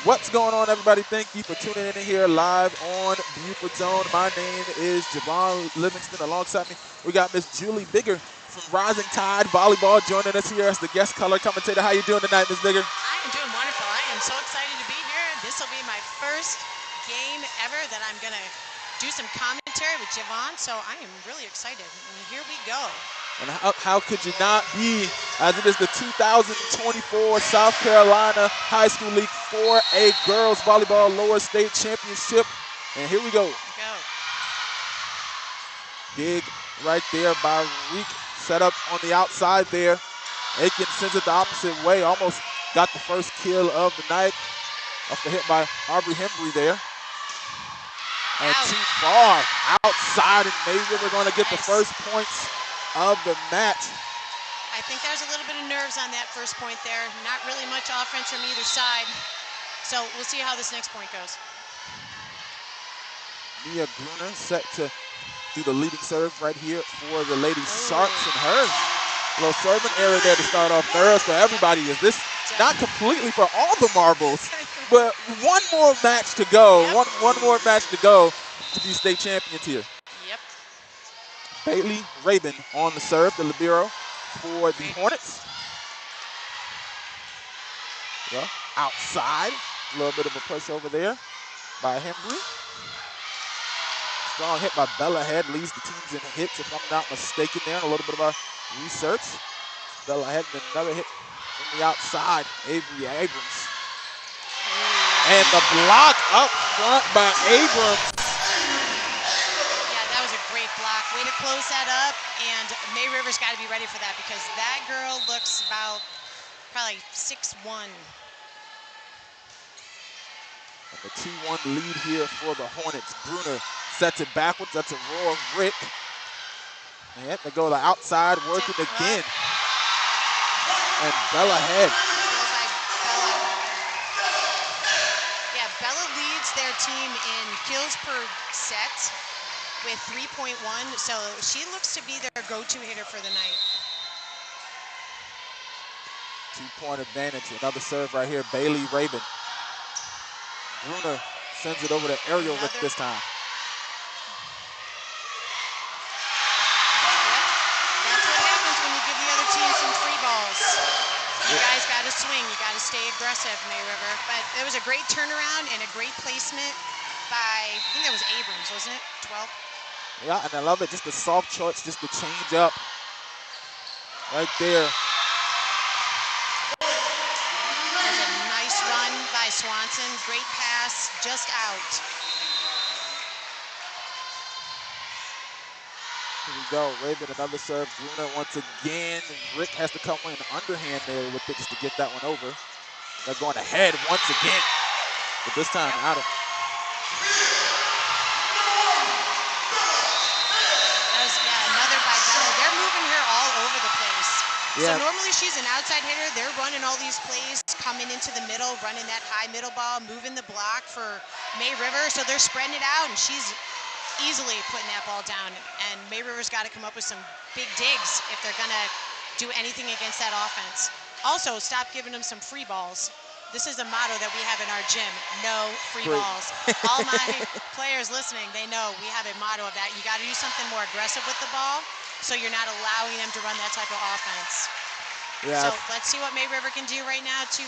What's going on, everybody? Thank you for tuning in here live on Buford Zone. My name is Javon Livingston. Alongside me, we got Miss Julie Bigger from Rising Tide Volleyball joining us here as the guest color commentator. How you doing tonight, Miss Bigger? I am doing wonderful. I am so excited to be here. This will be my first game ever that I'm going to do some commentary with Javon, so I am really excited. And here we go. And how could you not be, as it is the 2024 South Carolina High School League 4A Girls Volleyball Lower State Championship. And here we go. Go. Big right there by Reek. Set up on the outside there. Aiken sends it the opposite way. Almost got the first kill of the night. Off the hit by Aubrey Hembry there. And Out. too far outside, and maybe we're going to get the Nice. first points of the match. I think there's a little bit of nerves on that first point there. Not really much offense from either side. So we'll see how this next point goes. Mia Gruner set to do the leading serve right here for the Lady Sharks, and her little serving area there to start off. Nerves for everybody. Is this not completely for all the marbles, but one more match to go. Yep. One more match to go to be state champions here. Yep. Bailey Rabin on the serve, the libero for the Hornets. Well, outside, a little bit of a push over there by Hembry. Strong hit by Bella Head, leads the teams in hits, if I'm not mistaken there. And a little bit of our research. Bella Head and another hit from the outside, Avery Abrams. And the block up front by Abrams. Yeah, that was a great block. Way to close that up, and May Rivers got to be ready for that because that girl looks about probably 6'1". And the 2-1 lead here for the Hornets. Bruner sets it backwards. That's a roar of Rick. And they go to the outside, working again. And Bella Head. Yeah, Bella leads their team in kills per set with 3.1, so she looks to be their go-to hitter for the night. 2-point advantage. Another serve right here. Bailey Rabin. Bruner sends it over to Ariel Rick this time. Yep. That's what happens when you give the other team some free balls. You guys got to swing. You got to stay aggressive, May River. But it was a great turnaround and a great placement by, I think that was Abrams, wasn't it? 12? Yeah, and I love it. Just the soft choice, just the change up right there. That was a nice run by Swanson. Great pass, just out. Here we go. Rabin, another serve. Bruner once again. Rick has to come in underhand there with it just to get that one over. They're going ahead once again, but this time out of. Another by Bella. They're moving her all over the place. Yeah. So normally she's an outside hitter. They're running all these plays, coming into the middle, running that high middle ball, moving the block for May River. So they're spreading it out, and she's easily putting that ball down. And May River's got to come up with some big digs if they're going to do anything against that offense. Also, stop giving them some free balls. This is a motto that we have in our gym: no free balls. All my players listening, they know we have a motto of that. You got to do something more aggressive with the ball so you're not allowing them to run that type of offense. Yeah. So let's see what May River can do right now to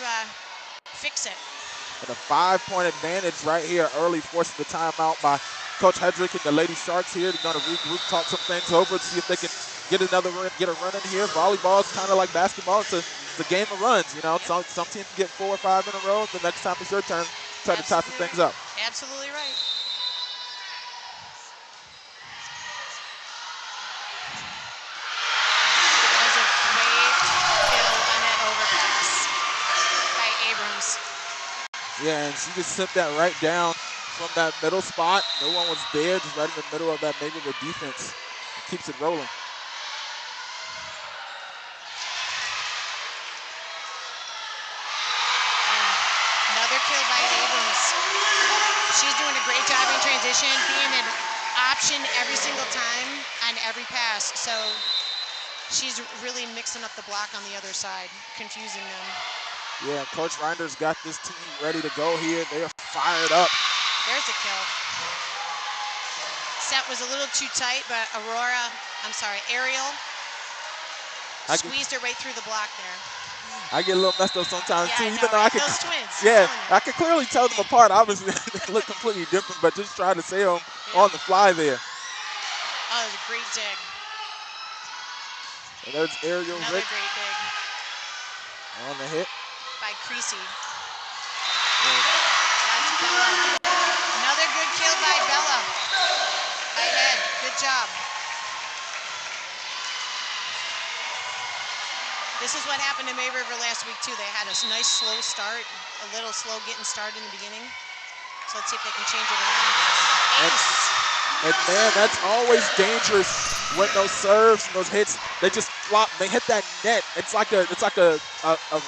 fix it. And a 5-point advantage right here early, forcing the timeout by Coach Hedrick and the Lady Sharks here. They're going to regroup, talk some things over, see if they can get a run in here. Volleyball is kind of like basketball. It's a game of runs, you know. Yep. Some teams get 4 or 5 in a row. The next time it's your turn, try to tie some things up. Absolutely right. That was a great kill on that overpass by Abrams. Yeah, and she just sent that right down from that middle spot. No one was there, just right in the middle of that maybe the defense. It keeps it rolling. Another kill by Abrams. She's doing a great job in transition, being an option every single time on every pass. So she's really mixing up the block on the other side, confusing them. Yeah, Coach Reinder's got this team ready to go here. They are fired up. There's a kill. Set was a little too tight, but Ariel squeezed her right through the block there. I get a little messed up sometimes Yeah, too, I even know, though I right? could. Those twins. Yeah, I could clearly tell them apart. Obviously, they look completely different, but just trying to say them on the fly there. Oh, it was a great dig. And there's Ariel Another Rick great dig on the hit. by Creasy. That's Bella. Another good kill by Bella. By Head. Good job. This is what happened to May River last week, too. They had a nice slow start, a little slow getting started in the beginning. So let's see if they can change it around. Ace. And man, that's always dangerous when those serves and those hits, they just flop. They hit that net. It's like a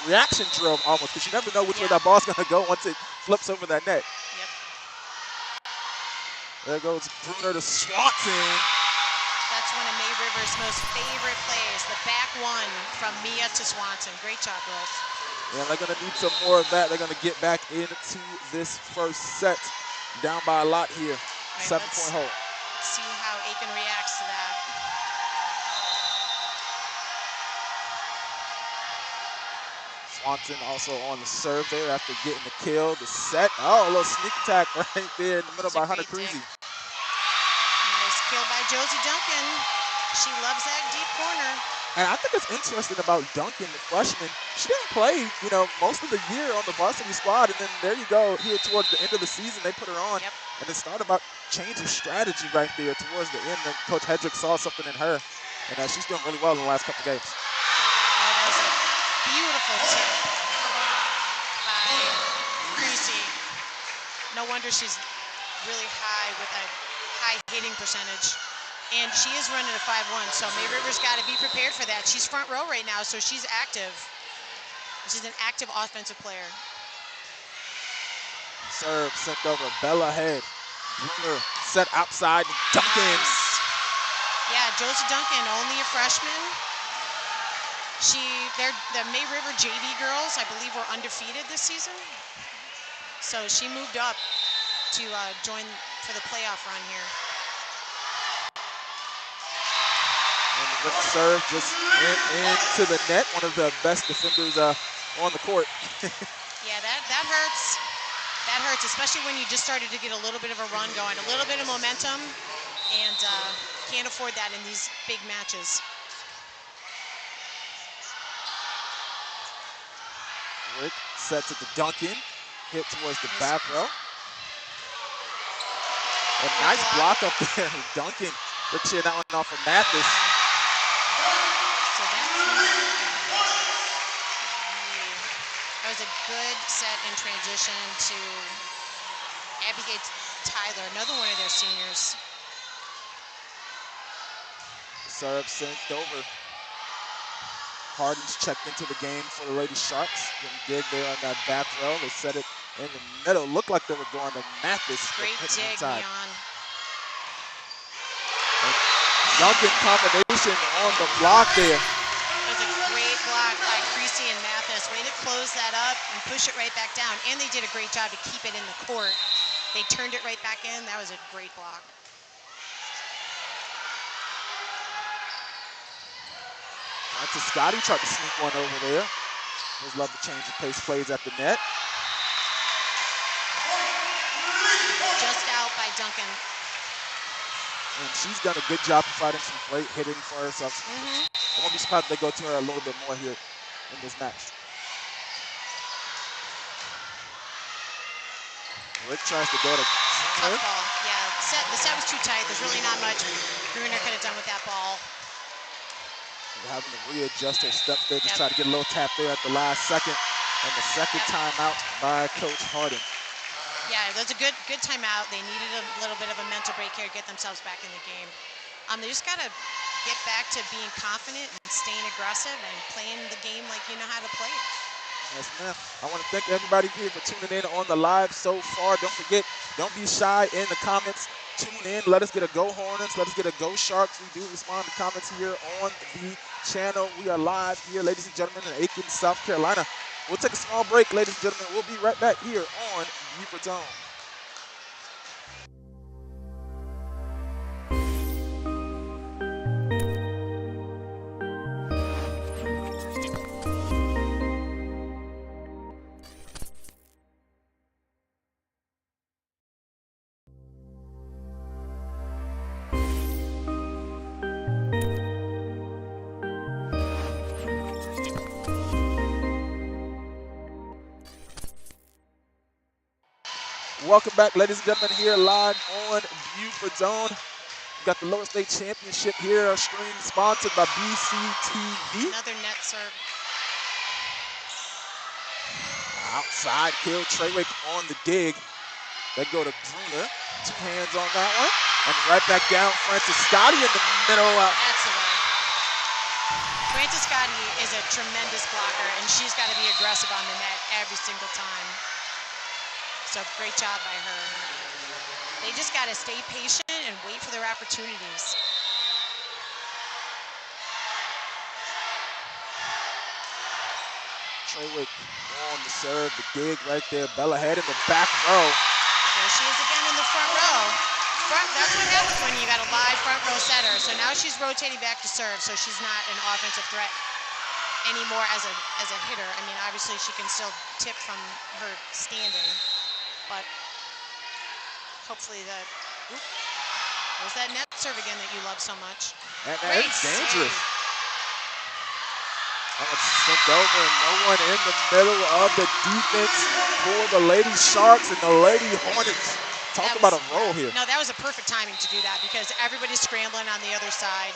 reaction drill almost, because you never know which way that ball's gonna go once it flips over that net. Yep. There goes Bruner to Swanson. That's one of May River's most favorite plays. The back one from Mia to Swanson. Great job, girls. Yeah, they're gonna need some more of that. They're gonna get back into this first set. Down by a lot here. Right, 7-point hold. Let's see how Aiken reacts to that. Swanson also on the serve there after getting the kill. The set. Oh, a little sneak attack right there in the middle by Hunter Creasy. Nice kill by Josie Duncan. She loves that deep corner. And I think it's interesting about Duncan, the freshman. She didn't play, most of the year on the varsity squad, and then there you go, here towards the end of the season, they put her on. Yep. And it started about changing strategy right there towards the end. And Coach Hedrick saw something in her, and she's doing really well in the last couple games. Oh, that was a beautiful tip by Creasy. No wonder she's really high with a high hitting percentage. And she is running a 5-1, so May River's got to be prepared for that. She's front row right now, so she's active. She's an active offensive player. Serve sent over, Bella Head. Bruner set outside, Duncan. Nice. Yeah, Josie Duncan, only a freshman. The May River JV girls, I believe, were undefeated this season. So she moved up to join for the playoff run here. And the serve just into the net. One of the best defenders on the court. Yeah, that hurts. That hurts, especially when you just started to get a little bit of a run going, a little bit of momentum, and can't afford that in these big matches. Rick sets it to Duncan. Hit towards the back row. A nice block up there. Duncan ricocheted that one off of Mathis. So that was a good set in transition to Abigail Tyler, another one of their seniors. Serve sent over. Harden's checked into the game for the Lady Sharks. Getting dig there on that back row. They set it in the middle. Looked like they were going to Mathis. Great dig, Neon. Duncan combination on the block there. That was a great block by Creasy and Mathis. Way to close that up and push it right back down. And they did a great job to keep it in the court. They turned it right back in. That was a great block. To Scotty, tried to sneak one over there. Always love to change the pace plays at the net. Just out by Duncan. And she's done a good job providing some great hitting for herself. I won't be surprised if they go to her a little bit more here in this match. Rick tries to go to Tough ball. Yeah, the set was too tight. There's really not much Bruner could have done with that ball. Having to readjust her steps there, just try to get a little tap there at the last second. And the second timeout by Coach Harden. Yeah, that's a good timeout. They needed a little bit of a mental break here to get themselves back in the game. They just got to get back to being confident and staying aggressive and playing the game like you know how to play it. Yes, ma'am. I want to thank everybody here for tuning in on the live so far. Don't forget, don't be shy in the comments. Tune in. Let us get a Go Hornets. Let us get a Go Sharks. We do respond to comments here on the channel. We are live here, ladies and gentlemen, in Aiken, South Carolina. We'll take a small break, ladies and gentlemen. We'll be right back here on Buford's Own. Welcome back, ladies and gentlemen, here live on Buford's Own. We've got the Lower State Championship here, our stream sponsored by BCTV. Another net serve. Outside kill, Treywick on the dig. They go to Bruner, 2 hands on that one. And right back down, Francis Scotty in the middle. That's the way. Francis Scotty is a tremendous blocker, and she's got to be aggressive on the net every single time. So great job by her. They just got to stay patient and wait for their opportunities. Treywick on the serve, the dig right there. Bella head in the back row. There she is again in the front row. That's what happens when you got a live front row setter. So now she's rotating back to serve, so she's not an offensive threat anymore as a hitter. I mean, obviously she can still tip from her standing, but hopefully there's that net serve again that you love so much. And Great it's dangerous. save. And it's sent over, and no one in the middle of the defense for the Lady Sharks and the Lady Hornets. Talk about a roll here. No, that was a perfect timing to do that because everybody's scrambling on the other side.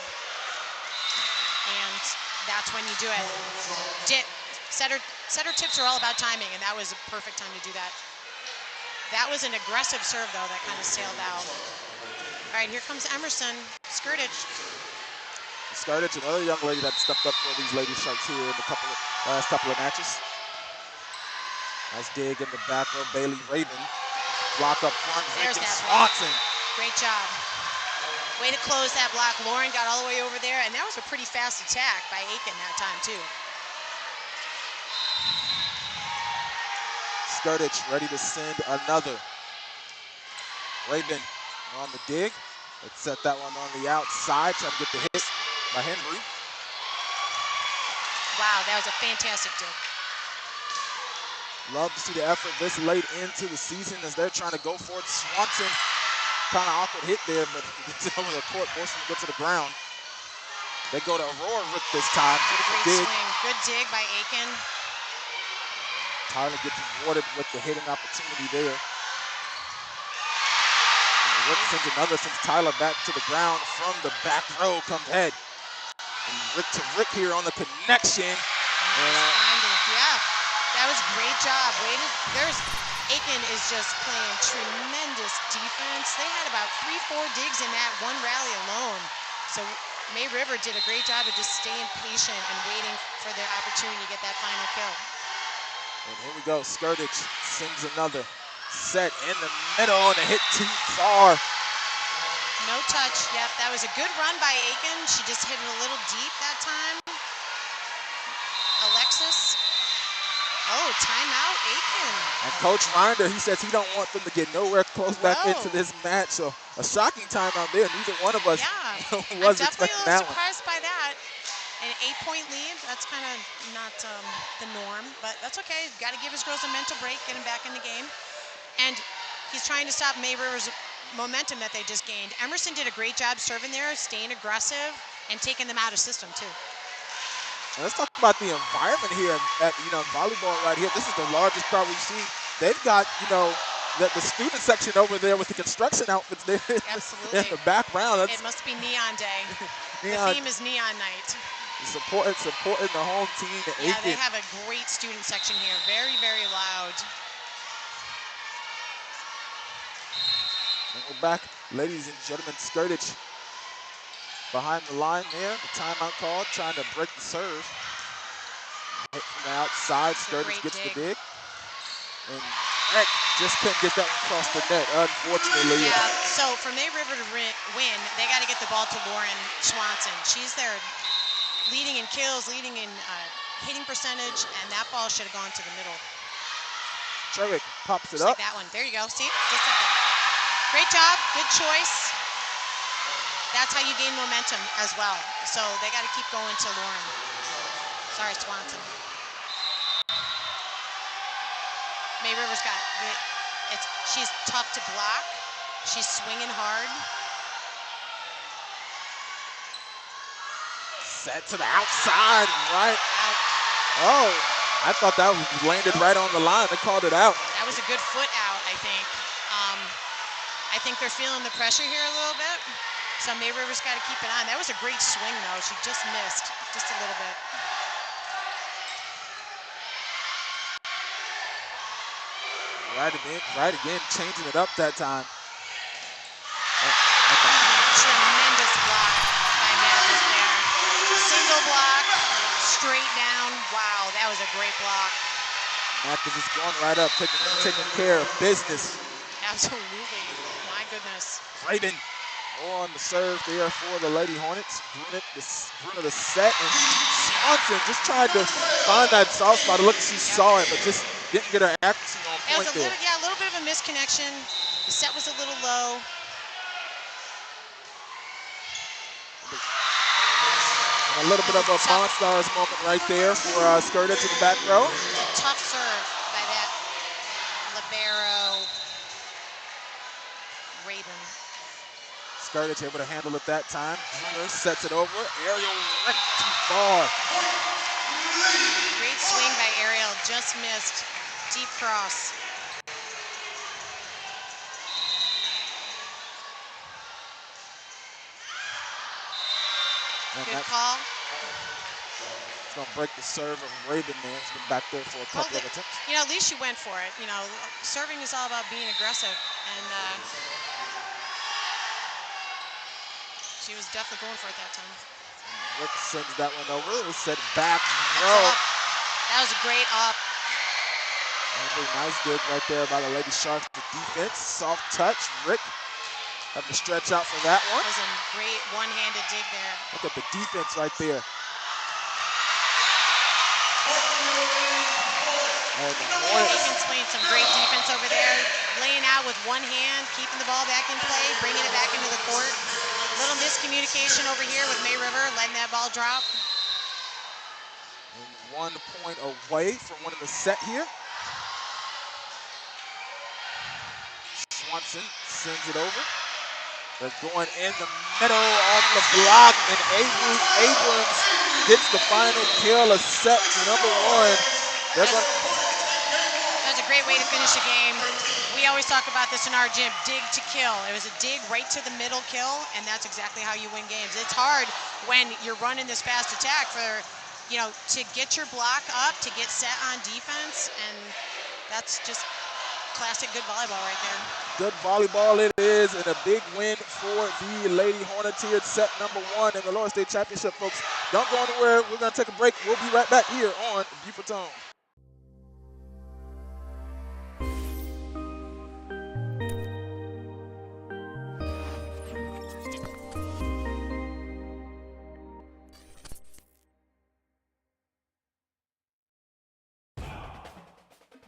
And that's when you do it. Setter tips are all about timing, and that was a perfect time to do that. That was an aggressive serve, though, that kind of sailed out. All right, here comes Emerson. Skirtage. Skirtage, another young lady that stepped up for these Lady Sharks here in the last couple of matches. Nice dig in the back row. Bailey Raven. Block up front. There's that Swanson. Great job. Way to close that block. Lauren got all the way over there, and that was a pretty fast attack by Aiken that time, too. Skirtage ready to send another. Raven on the dig. Let's set that one on the outside, trying to get the hit by Henry. Wow, that was a fantastic dig. Love to see the effort this late into the season as they're trying to go for it. Swanson, kind of awkward hit there, but gets it over the court, forcing him to go to the ground. They go to Aurora with this time. Great swing. Good dig by Aiken. Tyler gets rewarded with the hitting opportunity there. Rick sends another, sends Tyler back to the ground. From the back row comes Head. And Rick to Rick here on the connection. Yeah, that was a great job. Aiken is just playing tremendous defense. They had about 3-4 digs in that one rally alone. So May River did a great job of just staying patient and waiting for their opportunity to get that final kill. And here we go. Skirtage sends another. Set in the middle and a hit too far. No touch. Yep, that was a good run by Aiken. She just hit it a little deep that time. Alexis. Oh, timeout, Aiken. And Coach Rinder, he says he don't want them to get nowhere close back into this match. So a shocking timeout there. Neither one of us was expecting that one. I'm definitely a little surprised by that. An 8-point lead, that's kind of not the norm, but that's okay. Got to give his girls a mental break, get them back in the game. And he's trying to stop May River's momentum that they just gained. Emerson did a great job serving there, staying aggressive, and taking them out of system, too. Now let's talk about the environment here at volleyball right here. This is the largest crowd we've seen. They've got, the student section over there with the construction outfits there. Absolutely. In the background. It must be Neon Day. The theme is Neon Night. Supporting the home team. Yeah, they have a great student section here. Very, very loud. And we're back, ladies and gentlemen. Skirtage behind the line there. The timeout called, trying to break the serve. Hit from the outside. Skirtage gets the dig. And Eck just couldn't get that one across the net, unfortunately. Yeah, so for May River to win, they got to get the ball to Lauren Swanson. She's there leading in kills, leading in hitting percentage, and that ball should have gone to the middle. Cherwick pops it Just up. like that one. There you go. See? Just like that. Great job. Good choice. That's how you gain momentum as well. So they got to keep going to Lauren. Sorry, Swanson. May Rivers got it. She's tough to block. She's swinging hard. Set to the outside, right. Out. Oh, I thought that landed right on the line. They called it out. That was a good foot out, I think. I think they're feeling the pressure here a little bit. So May Rivers got to keep it on. That was a great swing, though. She just missed just a little bit. Right again, changing it up that time. Tremendous block by Mathis there. Single block, straight down. Wow, that was a great block. Mathis is going right up, taking care of business. Absolutely. My goodness. Raven on the serve there for the Lady Hornets. Bruner the set, and Swanson just tried to find that soft spot. It looked like she saw it, but just didn't get her accuracy on point there. A little bit of a misconnection. The set was a little low. And a little bit of a Monstars moment right there for Skirta to the back row. Tough serve by that libero Raven. Skirta able to handle it that time. Bruner sets it over. Ariel right too far. Great swing by Ariel, just missed. Deep cross. And good call. It's going to break the serve of Raven there. He's been back there for a couple of attempts. You know, at least she went for it. You know, serving is all about being aggressive. And she was definitely going for it that time. Rick sends that one over. It's set back row. That was a great up. And a nice dig right there by the Lady Sharks. The defense, soft touch. Rick having to stretch out for that one. That was a great one-handed dig there. Look at the defense right there. And Aiken's playing some great defense over there. Laying out with one hand, keeping the ball back in play, bringing it back into the court. A little miscommunication over here with May River, letting that ball drop. And 1 point away from winning the set here. Swanson sends it over. They're going in the middle off the block, and Avery Abrams gets the final kill of set number 1. That's a great way to finish a game. We always talk about this in our gym, dig to kill. It was a dig right to the middle kill, and that's exactly how you win games. It's hard when you're running this fast attack for, you know, to get your block up, to get set on defense, and that's just classic good volleyball right there. Good volleyball it is, and a big win for the Lady Hornets here at set number 1 in the Lower State Championship, folks. Don't go anywhere. We're going to take a break. We'll be right back here on Buford's Own.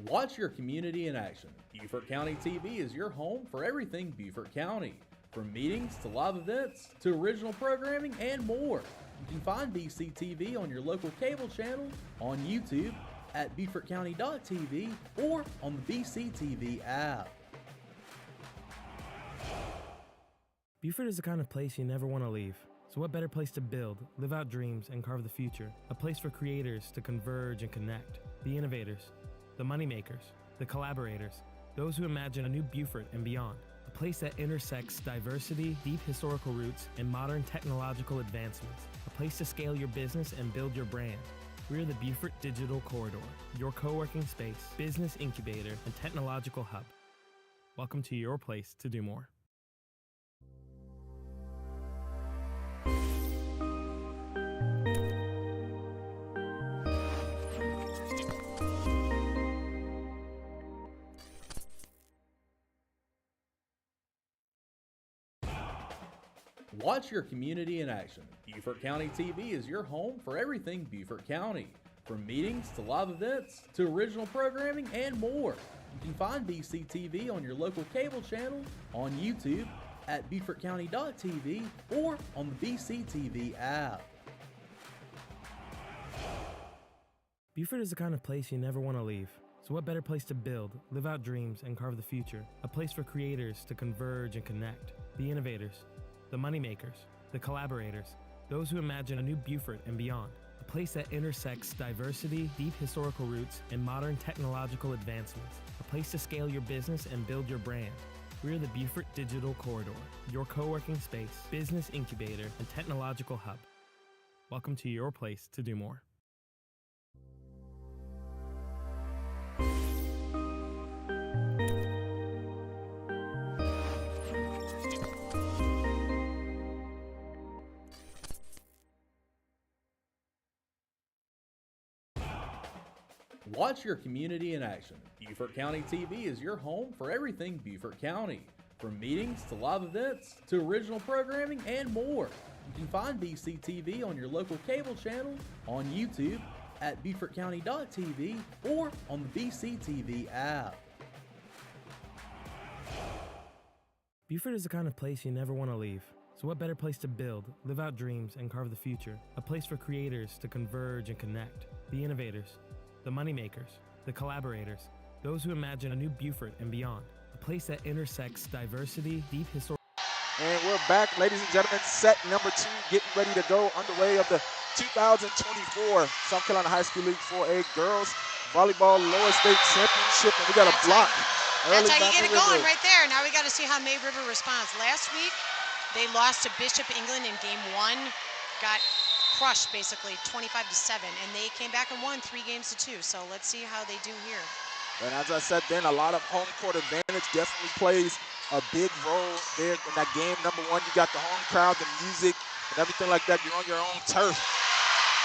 Watch your community in action. Beaufort County TV is your home for everything Beaufort County. From meetings to live events to original programming and more. You can find BCTV on your local cable channel, on YouTube at BeaufortCounty.tv, or on the BCTV app. Beaufort is the kind of place you never want to leave. So what better place to build, live out dreams, and carve the future? A place for creators to converge and connect. The innovators, the moneymakers, the collaborators, those who imagine a new Beaufort and beyond. A place that intersects diversity, deep historical roots, and modern technological advancements. A place to scale your business and build your brand. We're the Beaufort Digital Corridor, your co-working space, business incubator, and technological hub. Welcome to your place to do more. Watch your community in action. Beaufort County TV is your home for everything Beaufort County. From meetings to live events to original programming and more. You can find BCTV on your local cable channel, on YouTube, at BeaufortCounty.tv, or on the BCTV app. Beaufort is the kind of place you never want to leave. So what better place to build, live out dreams, and carve the future? A place for creators to converge and connect. The innovators, the moneymakers, the collaborators, those who imagine a new Beaufort and beyond. A place that intersects diversity, deep historical roots, and modern technological advancements. A place to scale your business and build your brand. We're the Beaufort Digital Corridor, your co-working space, business incubator, and technological hub. Welcome to your place to do more. Watch your community in action. Beaufort County TV is your home for everything Beaufort County. From meetings to live events to original programming and more. You can find BCTV on your local cable channel, on YouTube, at BeaufortCounty.tv, or on the BCTV app. Beaufort is the kind of place you never want to leave. So what better place to build, live out dreams, and carve the future? A place for creators to converge and connect. The innovators, the moneymakers, the collaborators, those who imagine a new Beaufort and beyond. A place that intersects diversity, deep historical... And we're back, ladies and gentlemen. Set number 2 getting ready to go underway of the 2024 South Carolina High School League 4A Girls Volleyball Lower State Championship. And we got a block. That's how you get it going right there. Now we got to see how May River responds. Last week, they lost to Bishop England in game 1. Got crushed basically 25-7, and they came back and won 3-2. So let's see how they do here. And as I said then, a lot of home court advantage definitely plays a big role there in that game. Number 1, you got the home crowd, the music, and everything like that. You're on your own turf.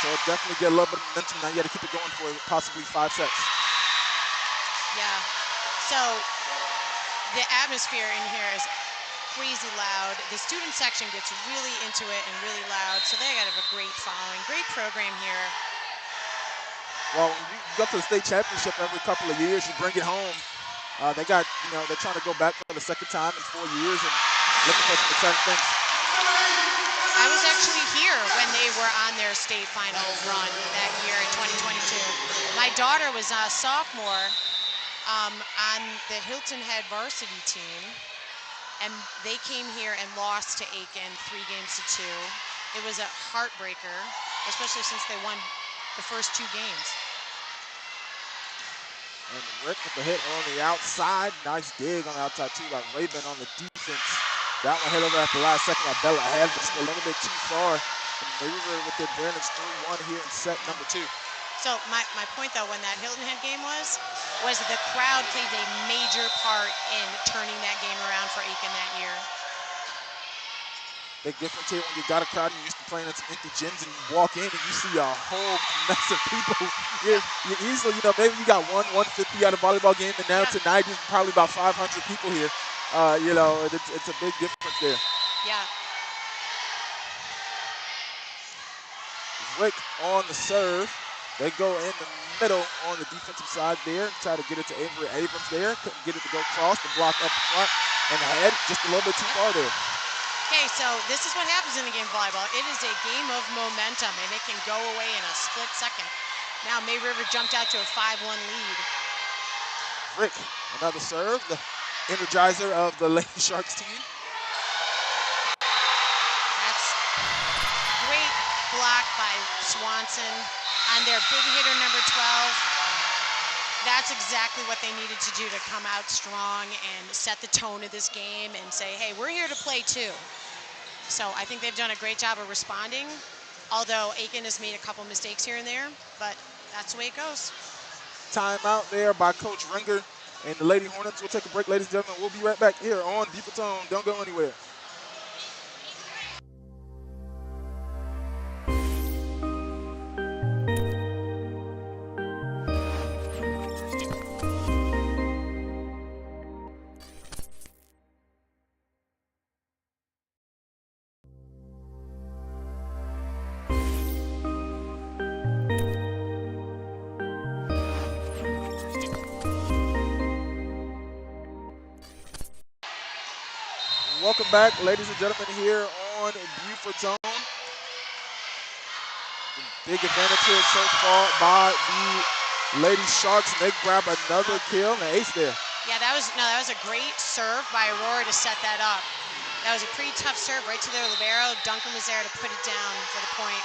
So it definitely get a little bit of momentum. Now you got to keep it going for possibly 5 sets. Yeah. So the atmosphere in here is crazy loud. The student section gets really into it and really loud, so they got to have a great following. Great program here. Well, when you go to the state championship every couple of years, you bring it home. They got, they're trying to go back for the second time in 4 years and looking for some exciting things. I was actually here when they were on their state final run that year in 2022. My daughter was a sophomore on the Hilton Head varsity team, and they came here and lost to Aiken 3-2. It was a heartbreaker, especially since they won the first 2 games. And Rick with the hit on the outside. Nice dig on the outside too by Raven on the defense. That one hit over at the last second by Bella Head, but just a little bit too far. And they were with the advantage 3-1 here in set number 2. So my point though, when that Hilton Head game was the crowd played a major part in turning that game around for Aiken that year. Big difference here when you got a crowd, you're used to playing at some empty gyms, and you walk in and you see a whole mess of people. You're easily, maybe you got 150 at a volleyball game, and now tonight there's probably about 500 people here. It's a big difference there. Yeah. Rick on the serve. They go in the middle on the defensive side there, try to get it to Avery Abrams there. Couldn't get it to go across, the block up front, and head just a little bit too far there. Okay, so this is what happens in the game of volleyball. It is a game of momentum, and it can go away in a split second. Now May River jumped out to a 5-1 lead. Rick, another serve, the energizer of the Lady Sharks team. That's great block by Swanson on their big hitter, number 12. That's exactly what they needed to do to come out strong and set the tone of this game and say, hey, we're here to play too. So I think they've done a great job of responding, although Aiken has made a couple mistakes here and there, but that's the way it goes. Timeout there by Coach Ringer and the Lady Hornets. We'll take a break, ladies and gentlemen. We'll be right back here on Beaufort's Own. Don't go anywhere. Welcome back, ladies and gentlemen, here on Buford's Own. Big advantage here so far by the Lady Sharks. They grab another kill and an ace there. Yeah, that was a great serve by Aurora to set that up. That was a pretty tough serve right to their libero. Duncan was there to put it down for the point.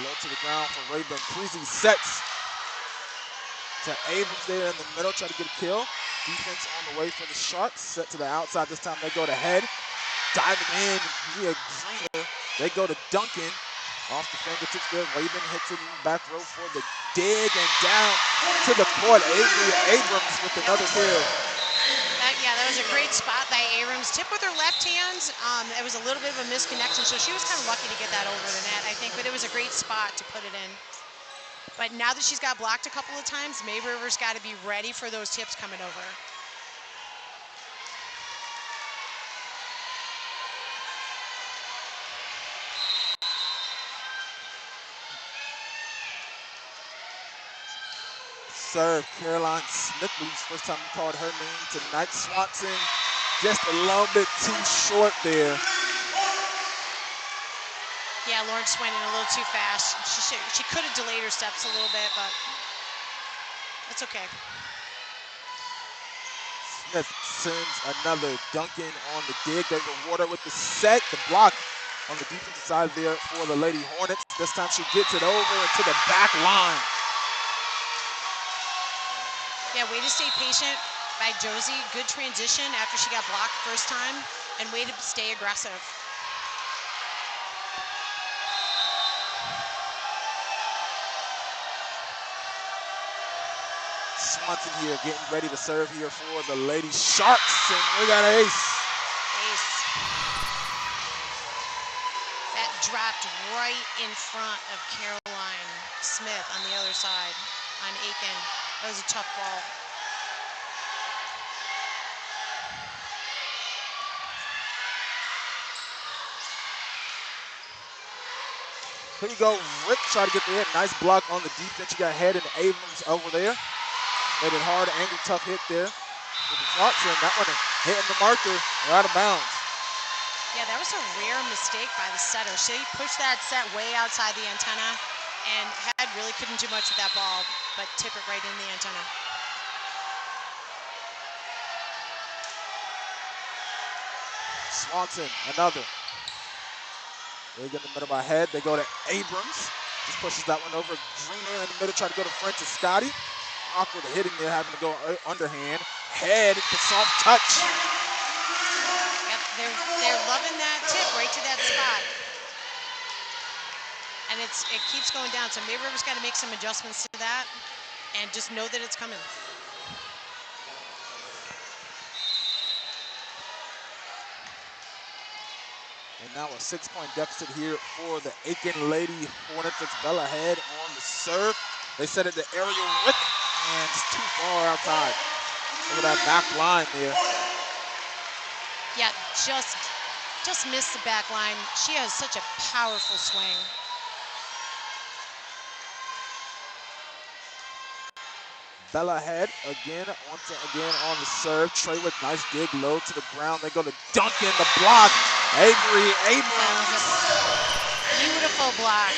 Low to the ground for Raven. Creasy sets to Abrams there in the middle, try to get a kill. Defense on the way for the Sharks. Set to the outside. This time they go to head. Diving in via Greener. They go to Duncan. Off the fingertips there. Raven hits it in the back row for the dig and down to the court. Avery Abrams with another kill. That was a great spot by Abrams. Tip with her left hand. It was a little bit of a misconnection, so she was kind of lucky to get that over the net, I think. But it was a great spot to put it in. But now that she's got blocked a couple of times, May River's got to be ready for those tips coming over. Serve, Caroline Smith, first time we called her name tonight. Swanson just a little bit too short there. Yeah, Lawrence went in a little too fast. She could have delayed her steps a little bit, but that's okay. Smith sends another Duncan on the dig. They reward her with the set, the block on the defensive side there for the Lady Hornets. This time she gets it over to the back line. Yeah, way to stay patient by Josie. Good transition after she got blocked first time, and way to stay aggressive. Swanson here getting ready to serve here for the Lady Sharks, and we got an ace. Ace. That dropped right in front of Caroline Smith on the other side on Aiken. That was a tough ball. Here you go, Rick try to get there. Nice block on the defense. You got Head and Abrams over there. Made it hard, angle, tough hit there for the Sharks, and that one hitting the marker. They're out of bounds. Yeah, that was a rare mistake by the setter. She pushed that set way outside the antenna, and Head really couldn't do much with that ball, but tip it right in the antenna. Swanson, another. They get in the middle by Head. They go to Abrams. Just pushes that one over. Greener in the middle, try to go to Francis Scotty. Awkward hitting there, having to go underhand. Head, the soft touch. Yep, they're loving that tip right to that spot. And it keeps going down, so May River's got to make some adjustments to that and just know that it's coming. And now a 6-point deficit here for the Aiken Lady Hornets. It's Bella Head on the serve. They set it to Ariel Rick, and it's too far outside. Over that back line there. Yeah, just missed the back line. She has such a powerful swing. Bella Head again, once again on the serve. Treywick, nice dig low to the ground. They go to Duncan, the block. Avery Abrams. Beautiful block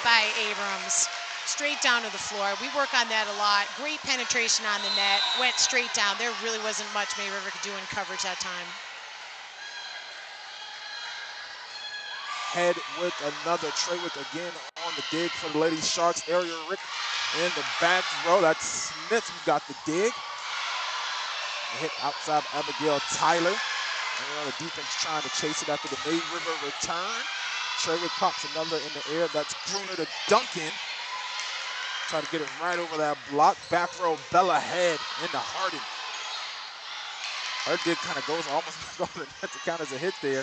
by Abrams. Straight down to the floor. We work on that a lot. Great penetration on the net. Went straight down. There really wasn't much May River could do in coverage that time. Head with another. Treywick again on the dig for the Lady Sharks. Ariel Rick in the back row. That's Smith who got the dig. A hit outside Abigail Tyler. And the defense trying to chase it after the May River return. Treywick pops another in the air. That's Gruner to Duncan. Try to get it right over that block. Back row, Bella Head into Harding. Her dig kind of goes almost going to count as a hit there.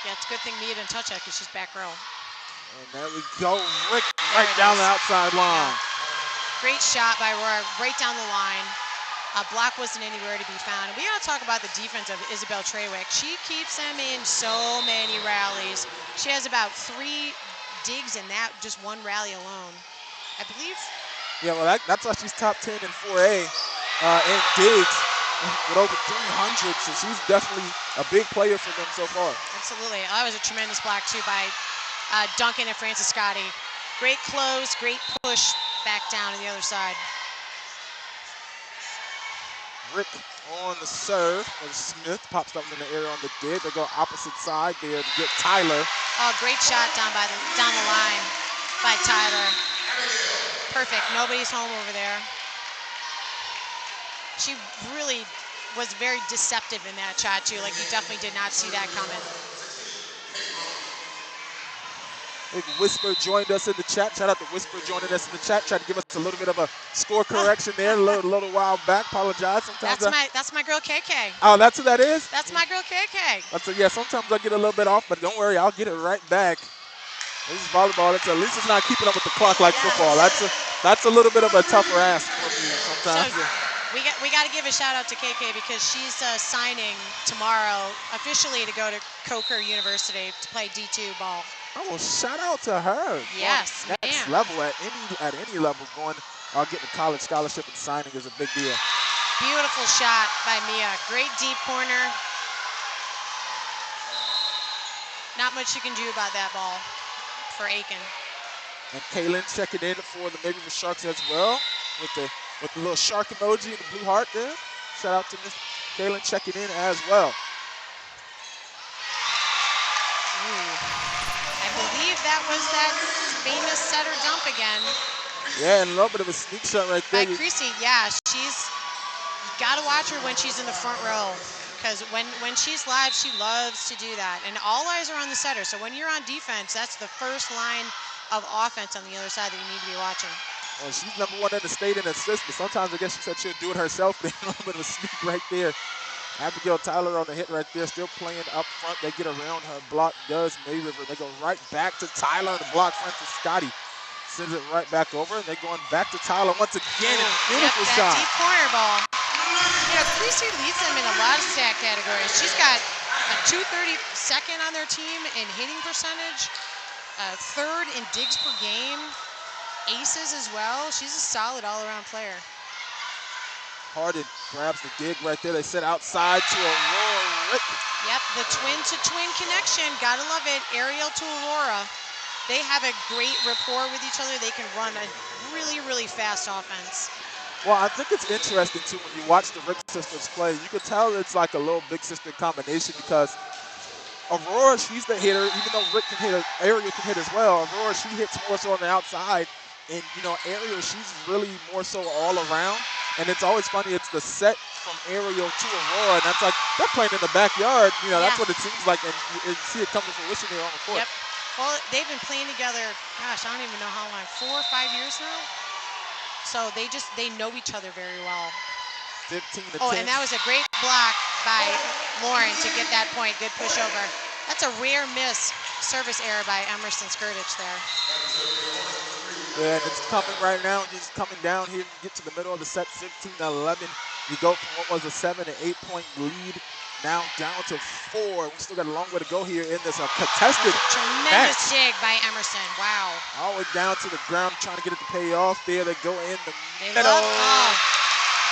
Yeah, it's a good thing Mia didn't touch that because she's back row. And there we go. Rick right down the outside line. Yeah. Great shot by Aurora, right down the line. Block wasn't anywhere to be found. And we got to talk about the defense of Isabel Treywick. She keeps them in so many rallies. She has about 3 digs in that, just one rally alone, I believe. Yeah, well, that's why she's top 10 in 4A in digs. with over 300, so she's definitely a big player for them so far. Absolutely. Oh, that was a tremendous block, too, by Duncan and Francis Scotty. Great close, great push back down to the other side. Rick on the serve. Smith pops up in the air on the dig. They go opposite side there to get Tyler. Oh, great shot down the line by Tyler. Perfect. Nobody's home over there. She really was very deceptive in that shot, too. Like, you definitely did not see that coming. Big Whisper joined us in the chat. Shout out to Whisper joining us in the chat. Tried to give us a little bit of a score correction there a little while back. Apologize. Sometimes that's my girl KK. Oh, that's who that is? That's my girl KK. Yeah, sometimes I get a little bit off, but don't worry, I'll get it right back. This is volleyball. At least it's not keeping up with the clock like football. That's a little bit of a tougher ask for me sometimes. So we got to give a shout out to KK because she's signing tomorrow officially to go to Coker University to play D2 ball. Oh, shout out to her. Yes, next level at any level, getting a college scholarship and signing is a big deal. Beautiful shot by Mia. Great deep corner. Not much you can do about that ball for Aiken. And Kaylin checking in for the Maybe the Sharks as well with the little shark emoji and the blue heart there. Shout out to Miss Kaylin checking in as well. I believe that was that famous setter dump again. Yeah, and a little bit of a sneak shot right there. By Creasy, yeah, you got to watch her when she's in the front row because when she's live, she loves to do that. And all eyes are on the setter, so when you're on defense, that's the first line of offense on the other side that you need to be watching. Well, she's number one in the state in assists, but sometimes I guess she said she'll do it herself. A little bit of a sneak right there. Abigail Tyler on the hit right there, still playing up front. They get around her block, does May River. They go right back to Tyler on the block. Francis Scotty sends it right back over. They're going back to Tyler once again. Beautiful shot. Deep corner ball. You know, Creasy leads them in a lot of stat categories. She's got a 232nd on their team in hitting percentage, third in digs per game, aces as well. She's a solid all-around player. Harden grabs the dig right there. They set outside to Aurora. Yep, the twin-to-twin connection. Gotta love it. Ariel to Aurora. They have a great rapport with each other. They can run a really, really fast offense. Well, I think it's interesting, too, when you watch the Rick sisters play. You can tell it's like a little big sister combination because Aurora, she's the hitter. Even though Rick can hit, Ariel can hit as well. Aurora, she hits more so on the outside. And, Ariel, she's really more so all around. And it's always funny, it's the set from Ariel to Aurora, and that's like, they're playing in the backyard. That's what it seems like, and you see it come to fruition here on the court. Yep. Well, they've been playing together, gosh, I don't even know how long, 4 or 5 years now? So they know each other very well. 15 to 10. Oh, and that was a great block by Lauren to get that point. Good pushover. That's a rare miss service error by Emerson Skirtich there. Yeah, and it's coming right now. Just coming down here. You get to the middle of the set, 16-11. You go from what was a 7 to 8 point lead now down to 4. We still got a long way to go here in this contested tremendous match. dig by Emerson. Wow. All the way down to the ground, trying to get it to pay off there. They go in the middle.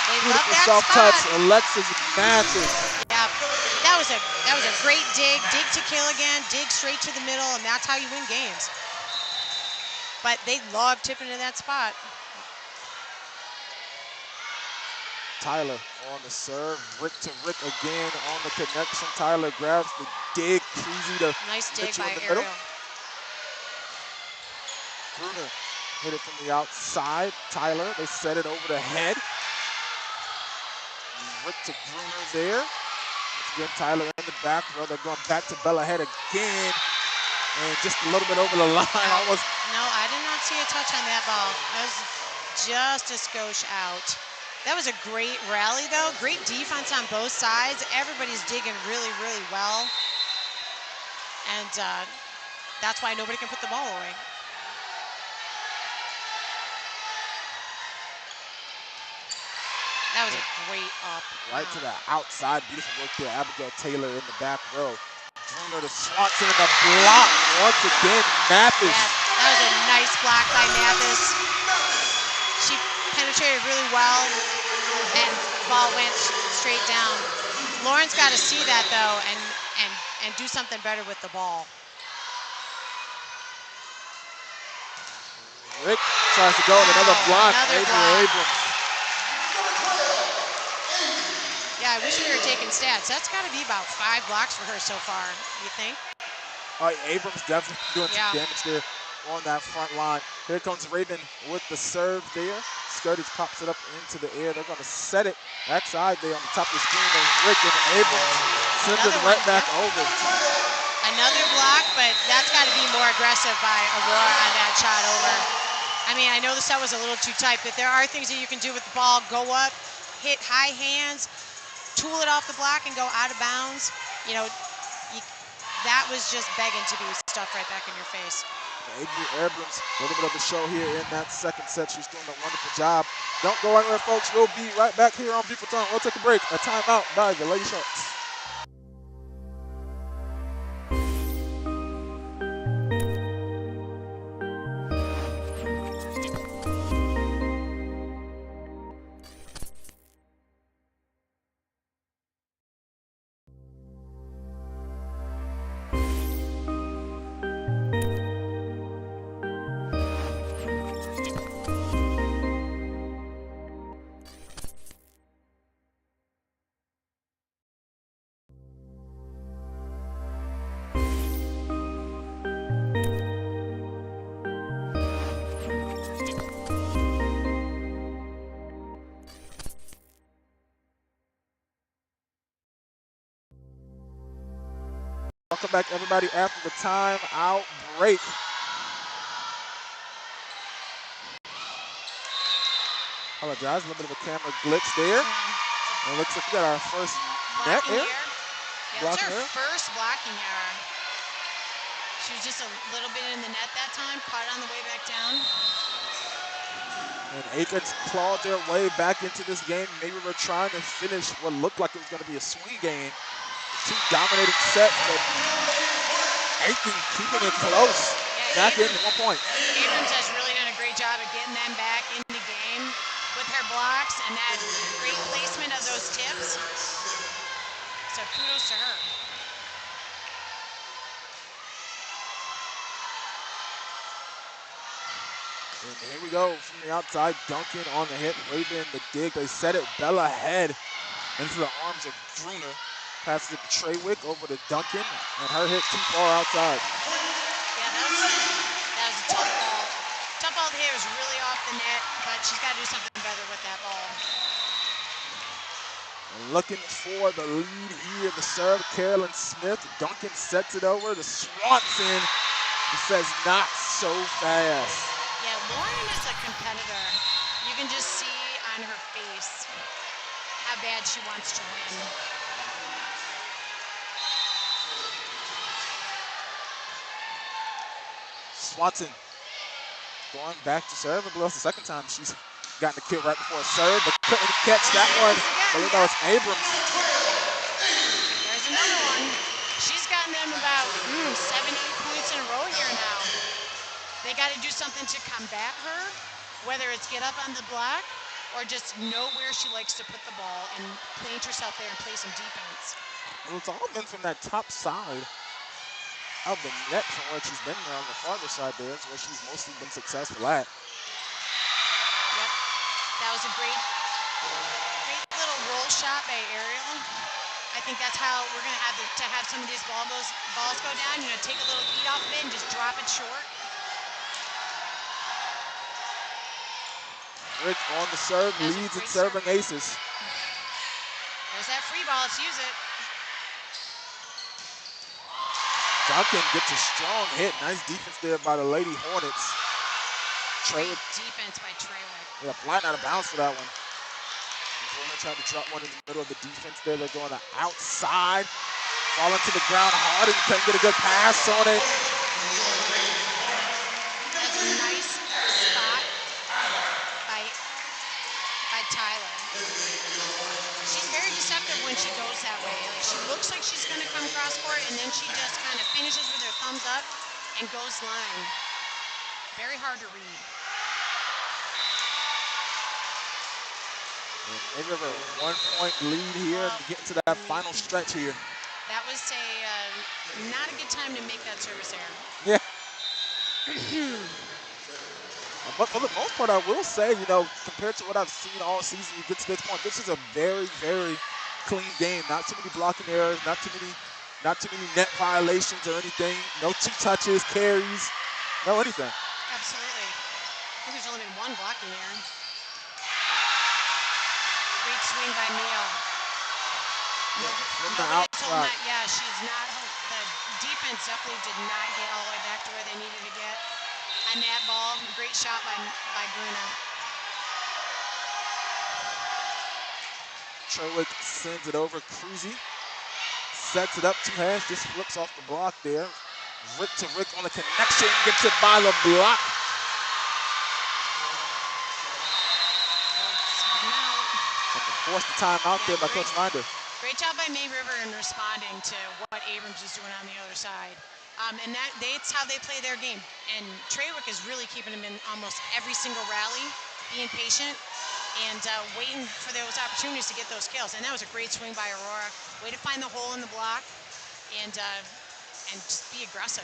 They love that soft spot. touch. Alexis Mathis. Yeah, that was a great dig. Dig to kill again. Dig straight to the middle, and that's how you win games. But they love tipping to that spot. Tyler on the serve, Rick to Rick again on the connection. Tyler grabs the dig, easy to nice dig by in the Ariel. middle. Bruner hit it from the outside. Tyler, they set it over the head. Rick to Bruner there. Once again, Tyler in the back row. They're going back to Bella Head again. And just a little bit over the line. Almost. No, I did not see a touch on that ball. That was just a skosh out. That was a great rally, though. Great defense on both sides. Everybody's digging really, really well. And that's why nobody can put the ball away. That was a great up. Right to the outside. Beautiful work there. Abigail Taylor in the back row. Bruner to Swanson in the block. Once again, Mathis. Yeah, that was a nice block by Mathis. She penetrated really well, and ball went straight down. Lauren's got to see that, though, and do something better with the ball. Rick tries to go with another block. Another Avery block. Abrams. Yeah, I wish we were taking stats. That's got to be about 5 blocks for her so far, you think? Abrams definitely doing some damage there on that front line. Here comes Raven with the serve there. Skirtage pops it up into the air. They're going to set it backside there on the top of the screen. And Rick and Abrams send it right back over. Another block, but that's got to be more aggressive by Aurora on that shot over. I mean, I know the set was a little too tight, but there are things that you can do with the ball. Go up, hit high hands, tool it off the block, and go out of bounds. You know, that was just begging to be stuffed right back in your face. Avery Abrams, a little bit of a show here in that second set. She's doing a wonderful job. Don't go anywhere, folks. We'll be right back here on Beautiful Time. We'll take a break. A timeout by the Lady Sharks. Welcome back, everybody, after the timeout break. Apologize, a little bit of a camera glitch there. And it looks like we got our first net error. Yeah, it's her first blocking error. She was just a little bit in the net that time, caught it on the way back down. And Aiken's clawed their way back into this game. Maybe we're trying to finish what looked like it was going to be a swing game. Two dominating sets, but Aiken keeping it close. Yeah, back in at 1 point. Abrams has really done a great job of getting them back in the game with her blocks and that great placement of those tips. So kudos to her. And here we go from the outside, Duncan on the hit, Raven the dig. They set it, Bella head into the arms of Bruner. Passes it to Treywick over to Duncan, and her hit too far outside. Yeah, that was a tough ball. Tough ball here was really off the net, but she's got to do something better with that ball. And looking for the lead here, the serve, Carolyn Smith. Duncan sets it over to Swanson. He says, not so fast. Yeah, Lauren is a competitor. You can just see on her face how bad she wants to win. Swanson going back to serve. I believe that's the second time she's gotten the kill right before a serve, but couldn't catch that one. I believe that was Abrams. There's another one. She's gotten them about 7, 8 points in a row here now. They got to do something to combat her, whether it's get up on the block or just know where she likes to put the ball and plant herself there and play some defense. Well, it's all been from that top side of the net from where she's been there on the farther side there. It's where she's mostly been successful at. Yep, that was a great little roll shot by Ariel. I think that's how we're going to have some of these balls go down. You know, take a little heat off of it and just drop it short. Rick on the serve, leads in serving aces. There's that free ball. Let's use it. Duncan gets a strong hit. Nice defense there by the Lady Hornets. Great defense by Treywick. Yeah, flying out of bounds for that one. Bruner tried to drop one in the middle of the defense there. They're going outside. Falling to the ground hard and couldn't get a good pass on it. That's a nice spot by Tyler. She's very deceptive when she goes that way. Like, she looks like she's going to come cross court, and then she just kind of finishes with her thumbs up and goes line. Very hard to read. And maybe a 1-point lead here to get into that final stretch here. That was not a good time to make that service error. Yeah. But for the most part, I will say, compared to what I've seen all season, you get to this point, this is a very, very clean game. Not too many blocking errors, not too many net violations or anything. No 2 touches, carries, no anything. Absolutely. I think there's only been 1 blocking error. Great swing by Neal. From the Nobody told outside. that. Yeah, she's not. The defense definitely did not get all the way back to where they needed to get on that ball. Great shot by Bruna. Trewick sends it over. Cruzy sets it up 2 hands, just flips off the block there. Rick to Rick on the connection, gets it by the block. Forced the timeout there by Coach Rinder. Great job by May River in responding to what Abrams is doing on the other side. And that's how they play their game. And Trewick is really keeping them in almost every single rally, being patient and waiting for those opportunities to get those kills. And that was a great swing by Aurora. Way to find the hole in the block and just be aggressive.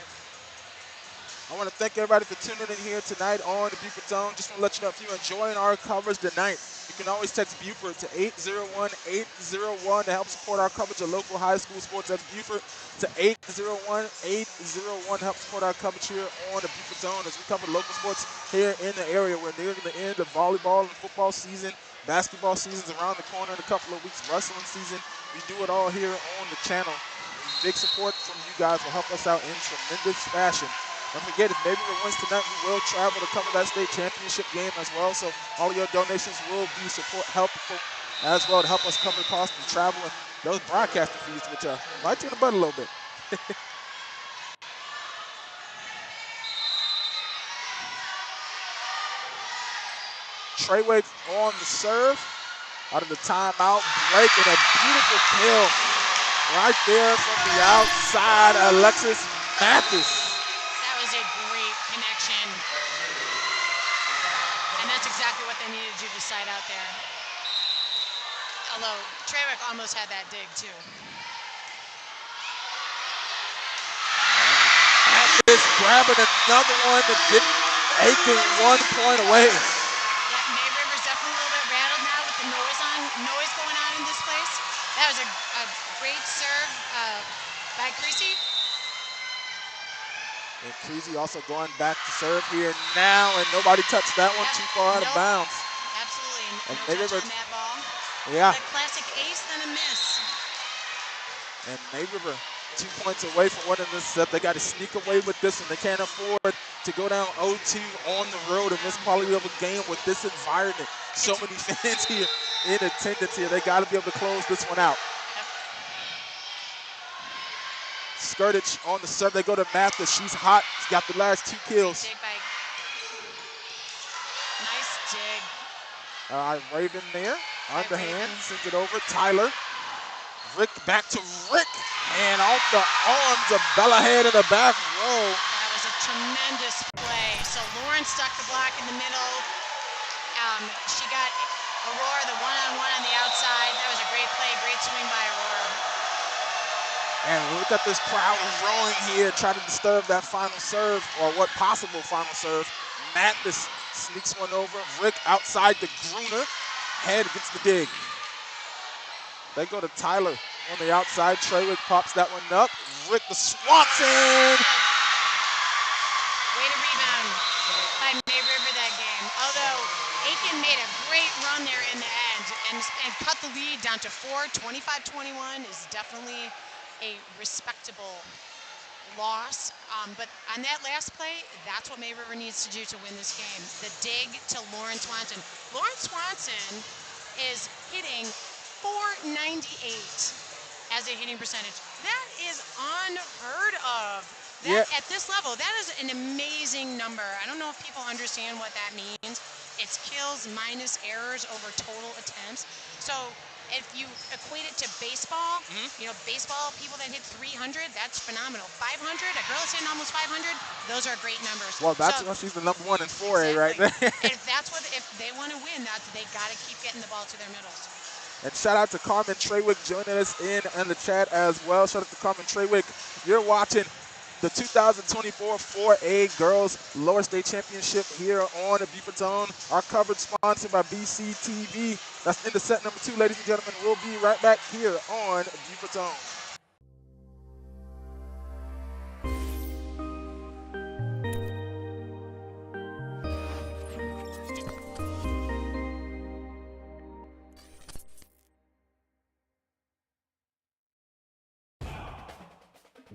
I want to thank everybody for tuning in here tonight on the Buford Zone. Just want to let you know if you're enjoying our coverage tonight, you can always text Buford to 801-801 to help support our coverage of local high school sports. That's Buford to 801-801 to help support our coverage here on the Buford Zone as we cover local sports here in the area. We're near the end of volleyball and football season. Basketball season's around the corner in a couple of weeks. Wrestling season. We do it all here on the channel. Big support from you guys will help us out in tremendous fashion. Don't forget, if May River wins tonight, we will travel to cover that state championship game as well. So all of your donations will be helpful as well to help us cover the cost of travel and those broadcasting fees, which bite you in the butt a little bit. Trewick on the serve, out of the timeout break, and a beautiful kill right there from the outside, Alexis Mathis. And that's exactly what they needed to decide out there. Although Trewick almost had that dig too. Mathis grabbing another one to get Aiken 1 point away. Yeah, May River's definitely a little bit rattled now with the noise going on in this place. That was a great serve by Creasy. And Creasy also going back to serve here now, and nobody touched that one too far out of bounds. Absolutely, and no touch on that ball. Yeah. A classic ace, then a miss. And May River 2 points away from winning this set. They got to sneak away with this one. They can't afford to go down 0-2 on the road in this quality of a game with this environment. So many fans here in attendance here. They got to be able to close this one out. Skirtage on the serve. They go to Mathis. She's hot. She's got the last 2 kills. Nice dig. Raven there. Underhand. Sends it over. Tyler. Rick back to Rick. And off the arms of Bellahead in the back row. That was a tremendous play. So Lauren stuck the block in the middle. She got Aurora the one-on-one on the outside. That was a great play. Great swing by Aurora. And look at this crowd roaring here, trying to disturb that final serve, or what possible final serve. Mathis sneaks one over. Rick outside the Gruner. Head against the dig. They go to Tyler on the outside. Trewick pops that one up. Rick the Swanson. Way to rebound by May River that game. Although Aiken made a great run there in the end and cut the lead down to 4. 25-21 is definitely a respectable loss, but on that last play, that's what May River needs to do to win this game. The dig to Lauren Swanson. Lauren Swanson is hitting .498 as a hitting percentage. That is unheard of. At this level, that is an amazing number. I don't know if people understand what that means. It's kills minus errors over total attempts. So if you equate it to baseball, baseball, people that hit 300, that's phenomenal. 500, a girl that's hitting almost 500, those are great numbers. Well, that's she's the number 1 in 4A right there. And if they want to win, they got to keep getting the ball to their middles. And shout out to Carmen Treywick joining us in the chat as well. Shout out to Carmen Treywick. You're watching the 2024 4A Girls Lower State Championship here on the Buford Zone. Our coverage sponsored by BCTV. That's into set number 2, ladies and gentlemen. We'll be right back here on Buford Zone.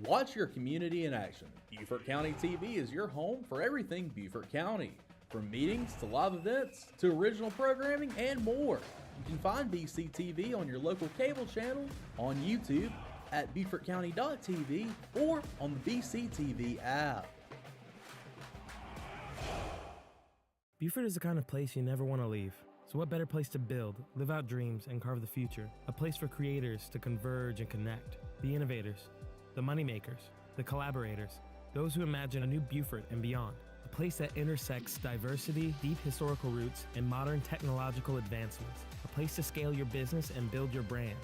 Watch your community in action. Beaufort County TV is your home for everything Beaufort County. From meetings to live events to original programming and more. You can find BCTV on your local cable channel, on YouTube, at BeaufortCounty.tv, or on the BCTV app. Buford is the kind of place you never want to leave. So what better place to build, live out dreams, and carve the future? A place for creators to converge and connect. The innovators, the moneymakers, the collaborators, those who imagine a new Buford and beyond. A place that intersects diversity, deep historical roots, and modern technological advancements. A place to scale your business and build your brand.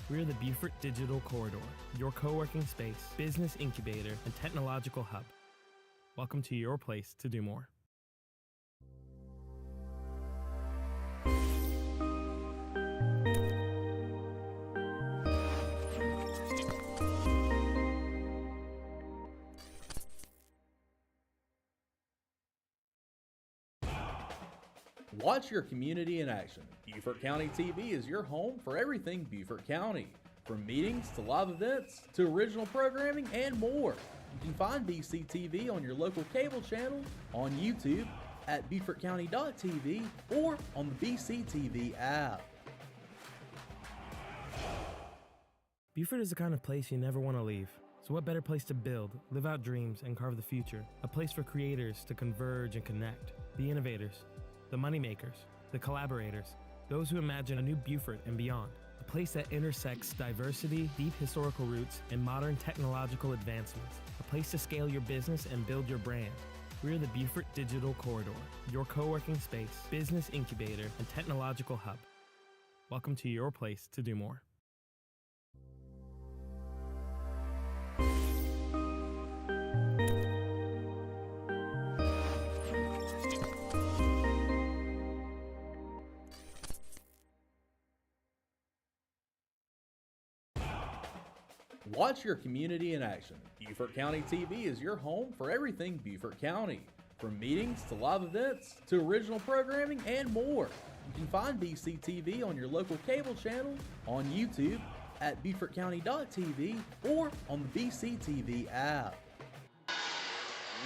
We're the Buford Digital Corridor, your co-working space, business incubator, and technological hub. Welcome to your place to do more. Watch your community in action. Beaufort County TV is your home for everything Beaufort County. From meetings to live events to original programming and more. You can find BCTV on your local cable channel, on YouTube, at BeaufortCounty.tv, or on the BCTV app. Buford is the kind of place you never want to leave. So what better place to build, live out dreams, and carve the future? A place for creators to converge and connect. The innovators, the moneymakers, the collaborators, those who imagine a new Buford and beyond. A place that intersects diversity, deep historical roots, and modern technological advancements. A place to scale your business and build your brand. We're the Buford Digital Corridor, your co-working space, business incubator, and technological hub. Welcome to your place to do more. Watch your community in action. Beaufort County TV is your home for everything Beaufort County. From meetings to live events to original programming and more. You can find BCTV on your local cable channel, on YouTube, at BeaufortCounty.tv, or on the BCTV app.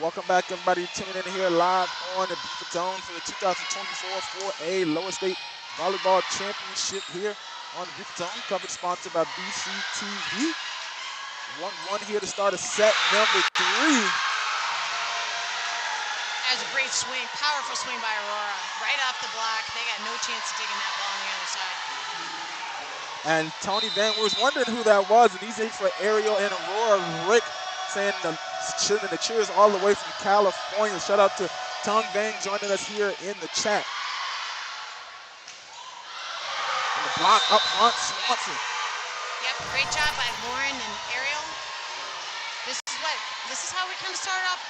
Welcome back, everybody, tuning in here live on the Buford Zone for the 2024 4A Lower State Volleyball Championship here on the Buford Zone. Coverage sponsored by BCTV. 1-1 here to start a set number 3. That was a great swing, powerful swing by Aurora. Right off the block. They got no chance of digging that ball on the other side. And Tony Van was wondering who that was, and he's in for Ariel and Aurora. Rick saying the cheers all the way from California. Shout out to Tong Van joining us here in the chat. And the block up front, Swanson. Yep, great job by Lauren and Ariel. This is how we kind of started off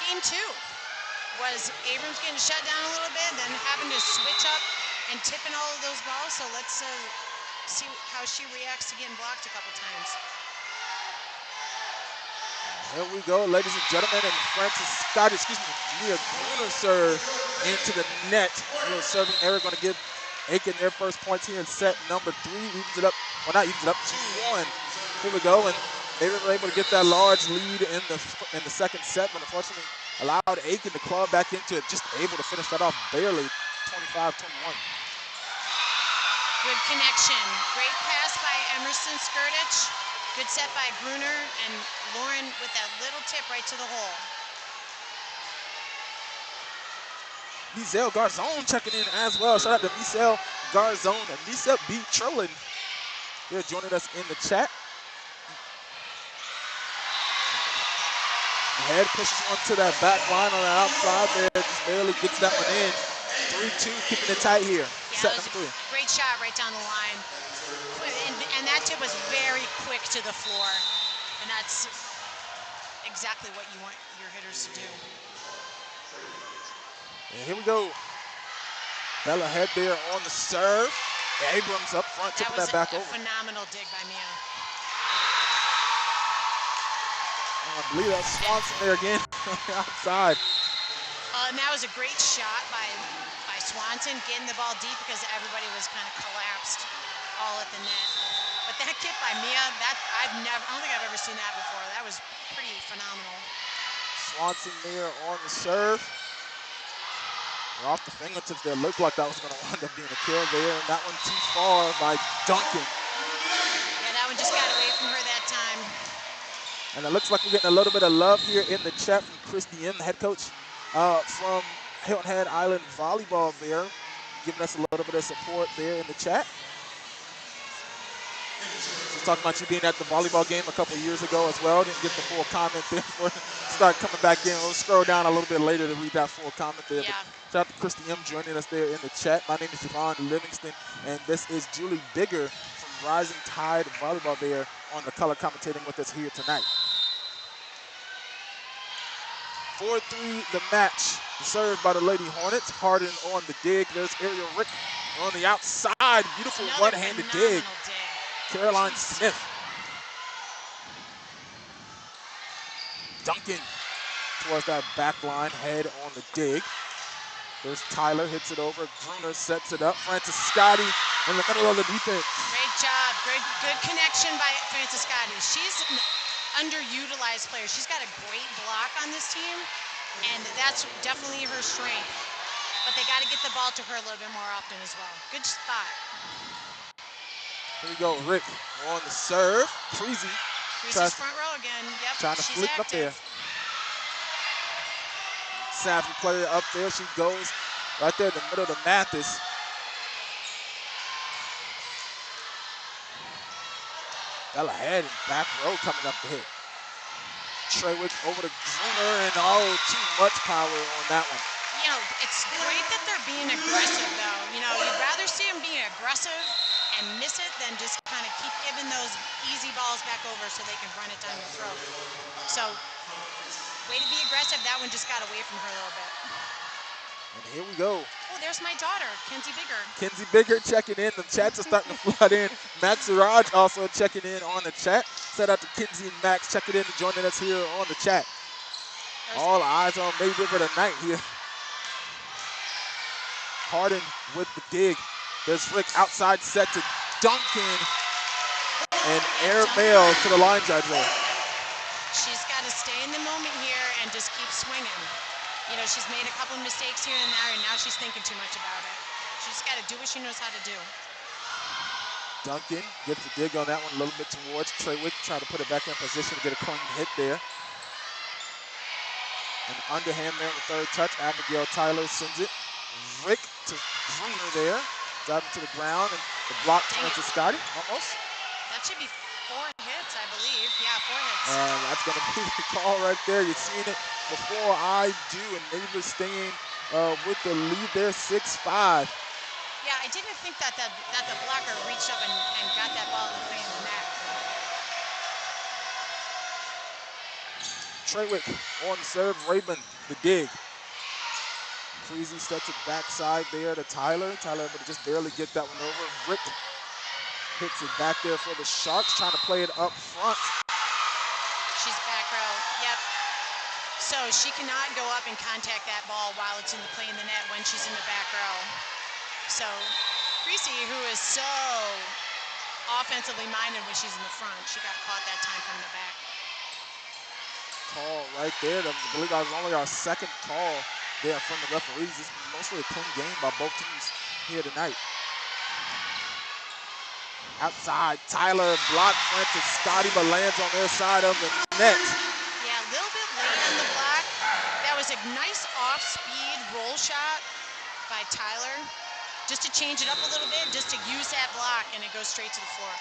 game 2. Was Abrams getting shut down a little bit, then having to switch up and tipping all of those balls. So let's see how she reacts to getting blocked a couple times. Here we go, ladies and gentlemen, and Mia Gruner serve into the net. Serving error going to give Aiken their first points here in set number 3. Evens it up, well, not evens it up, 2-1. Here we go, and they were able to get that large lead in the second set, but unfortunately allowed Aiken to claw back into it, just able to finish that off barely, 25-21. Good connection. Great pass by Emerson Skirtich. Good set by Gruner, and Lauren with that little tip right to the hole. Michelle Garzon checking in as well. Shout out to Michelle Garzon and Lisa B. Trolin. They're joining us in the chat. Head pushes one to that back line on the outside there. Just barely gets that one in. 3-2, keeping it tight here. Yeah, Set it was number 3. a great shot right down the line. And that tip was very quick to the floor. And that's exactly what you want your hitters to do. And here we go. Bella Head there on the serve. Abrams up front, tipping that back over. That was a phenomenal dig by Mia. I believe that's Swanson there again on the outside. And that was a great shot by Swanson, getting the ball deep because everybody was kind of collapsed all at the net. But that kick by Mia, I don't think I've ever seen that before. That was pretty phenomenal. Swanson there on the serve. We're off the fingertips there. Looked like that was going to wind up being a kill there. And that one too far by Duncan. Yeah, that one just got away from her that time. And it looks like we're getting a little bit of love here in the chat from Christy M, the head coach from Hilton Head Island Volleyball there, giving us a little bit of support there in the chat. She's talking about you being at the volleyball game a couple years ago as well. Didn't get the full comment there before start coming back in. We'll scroll down a little bit later to read that full comment there. Yeah. But shout out to Christy M joining us there in the chat. My name is Javon Livingston, and this is Julie Bigger from Rising Tide Volleyball there on the color commentating with us here tonight. 4-3 the match. Served by the Lady Hornets. Harden on the dig. There's Ariel Rick on the outside. Beautiful one-handed dig. Caroline Smith. Duncan towards that back line. Head on the dig. There's Tyler. Hits it over. Gruner sets it up. Francis Scotty in the middle of the defense. Great job. Good connection by Francis Scotty. She's underutilized player. She's got a great block on this team, and that's definitely her strength. But they got to get the ball to her a little bit more often as well. Good spot. Here we go, Rick on the serve. Creasy's front row again. Yep, trying to she's flip active. up there. Savvy player up there. She goes right there in the middle to Mathis. Bella Head and back row coming up to hit. Treywick over to Gruner, and too much power on that one. You know, it's great that they're being aggressive, though. You know, you'd rather see them being aggressive and miss it than just kind of keep giving those easy balls back over so they can run it down your throat. So, way to be aggressive. That one just got away from her a little bit. And here we go. Oh, there's my daughter, Kenzie Bigger. Kenzie Bigger checking in. The chats are starting to flood in. Max Siraj also checking in on the chat. Shout out to Kenzie and Max checking in and joining us here on the chat. All eyes on May River tonight here. Harden with the dig. There's Rick outside set to Duncan. And air mail to the line judge there. She's got to stay in the moment here and just keep swinging. You know, she's made a couple of mistakes here and there, and now she's thinking too much about it. She's got to do what she knows how to do. Duncan gets the dig on that one a little bit towards Treywick, trying to put it back in position to get a clean hit there. An underhand there on the third touch. Abigail Tyler sends it. Rick to Gruner there. Driving to the ground, and the block turns to Scotty, almost. That should be 4 hits, I believe. Yeah, 4 hits. And that's going to be the call right there. You've seen it before I do, and Neighbor staying with the lead there, 6-5. Yeah, I didn't think that the blocker reached up and got that ball in the net. Treywick on the serve, Rabin the dig. Creasy sets it backside there to Tyler. Tyler able to just barely get that one over. Rick hits it back there for the Sharks, trying to play it up front. She's back row, yep. So she cannot go up and contact that ball while it's in the net when she's in the back row. So Creasy, who is so offensively minded when she's in the front, she got caught that time from the back. Call right there. I believe that was only our second call there from the referees. It's mostly a clean game by both teams here tonight. Outside, Tyler blocked Francis Scotty, but lands on their side of the net. Yeah, a little bit late on the block. That was a nice off-speed roll shot, by Tyler, just to change it up a little bit, just to use that block, and it goes straight to the floor.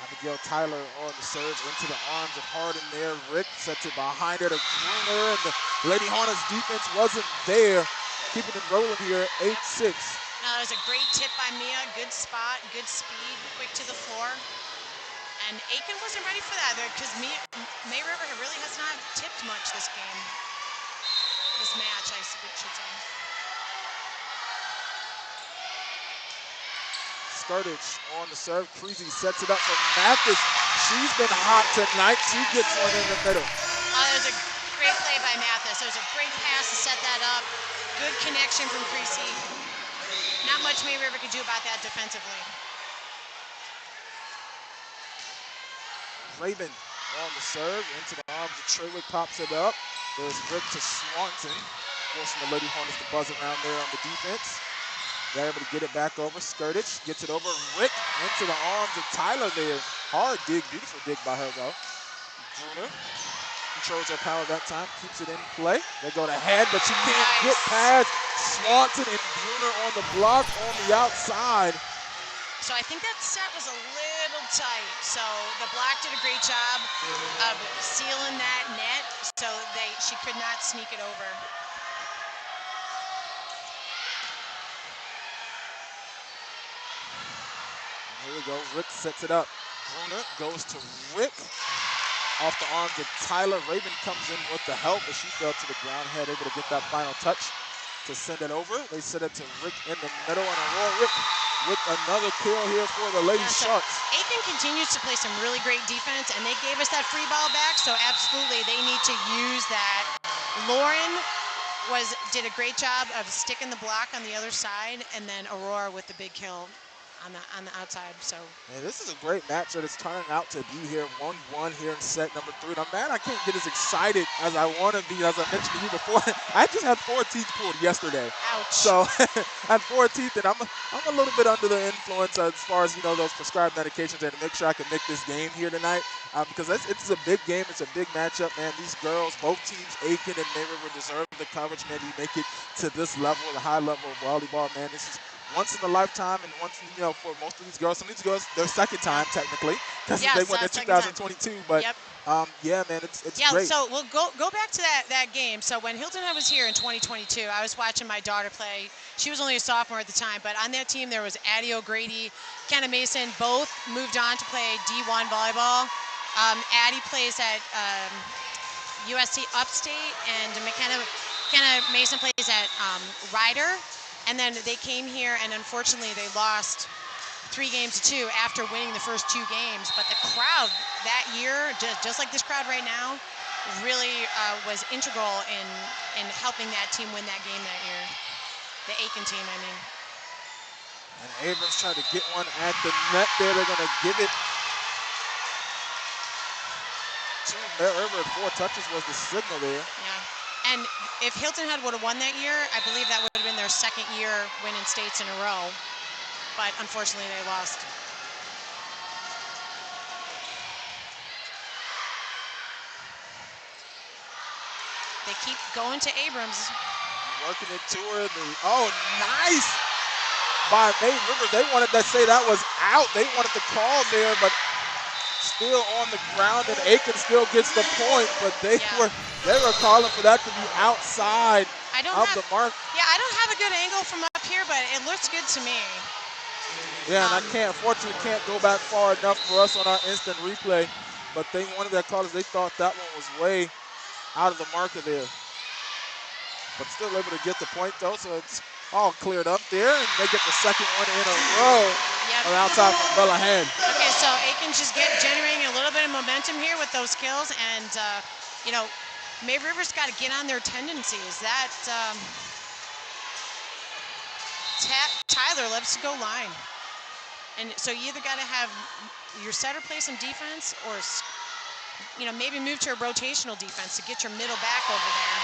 Abigail Tyler on the serve into the arms of Harden there. Rick sets it behind her to Gruner, and the Lady Hornets defense wasn't there. Keeping it rolling here, 8-6. Now, that was a great tip by Mia. Good spot, good speed, quick to the floor. And Aiken wasn't ready for that because May River really has not tipped much this game. This match, I should say. Skirtage on the serve. Creasy sets it up for Mathis. She's been hot tonight. She gets one in the middle. That was a great play by Mathis. It was a great pass to set that up. Good connection from Creasy. Not much May River could do about that defensively. Raven on the serve. Into the arms of Treywick, pops it up. There's Rick to Swanson. Forcing the Lady Hornets to buzz around there on the defense. They're able to get it back over. Skirtage gets it over. Rick into the arms of Tyler there. Hard dig, beautiful dig by her though. Gruner controls her power that time, keeps it in play. They go to head, but she can't get past Swanson and Gruner on the block on the outside. So I think that set was a little tight. So the block did a great job of sealing that net, so she could not sneak it over. Here we go. Rick sets it up. Gruner goes to Rick. Off the arms of Tyler. Raven comes in with the help, but she fell to the ground. Had able to get that final touch to send it over. They send it to Rick in the middle, and Aurora Rick with another kill here for the Lady Sharks. Aiken continues to play some really great defense, and they gave us that free ball back, so absolutely they need to use that. Lauren did a great job of sticking the block on the other side, and then Aurora with the big kill on the outside. So this is a great match that it's turning out to be here. 1-1 here in set number 3. Now, man, I can't get as excited as I want to be. As I mentioned to you before, I just had 4 teeth pulled yesterday. Ouch. So I had 4 teeth, and I'm a little bit under the influence as far as those prescribed medications, and to make sure I can make this game here tonight because it's a big game. It's a big matchup, man. These girls, both teams, Aiken and May River, deserve the coverage. Man, you make it to this level, the high level of volleyball, man. This is once in a lifetime, and once, for most of these girls, some of these girls, their second time technically, because they went in 2022. But yeah, man, it's great. So we'll go back to that game. So when Hilton Head was here in 2022, I was watching my daughter play. She was only a sophomore at the time, but on that team there was Addie O'Grady, Kenna Mason, both moved on to play D1 volleyball. Addie plays at USC Upstate, and Kenna Mason plays at Ryder. And then they came here, and unfortunately they lost 3-2 after winning the first 2 games. But the crowd that year, just like this crowd right now, really was integral in helping that team win that game that year. The Aiken team, I mean. And Abrams trying to get one at the net there. They're going to give it to May River. 4 touches was the signal there. Yeah. And if Hilton Head would have won that year, I believe that would have been their second year winning states in a row. But unfortunately, they lost. They keep going to Abrams. Working it to her. Oh, nice by May River. They wanted to say that was out. They wanted to call there, but still on the ground, and Aiken still gets the point, but they were calling for that to be outside of the mark. Yeah, I don't have a good angle from up here, but it looks good to me. Yeah, and unfortunately can't go back far enough for us on our instant replay, but one of their callers, they thought that one was way out of the marker there. But still able to get the point though, so it's all cleared up there, and they get the second one in a row. On outside from Bella Hand. Okay, so Aiken's just generating a little bit of momentum here with those kills, and May River's got to get on their tendencies. That Tyler loves to go line, and so you either got to have your setter play some defense, or maybe move to a rotational defense to get your middle back over there.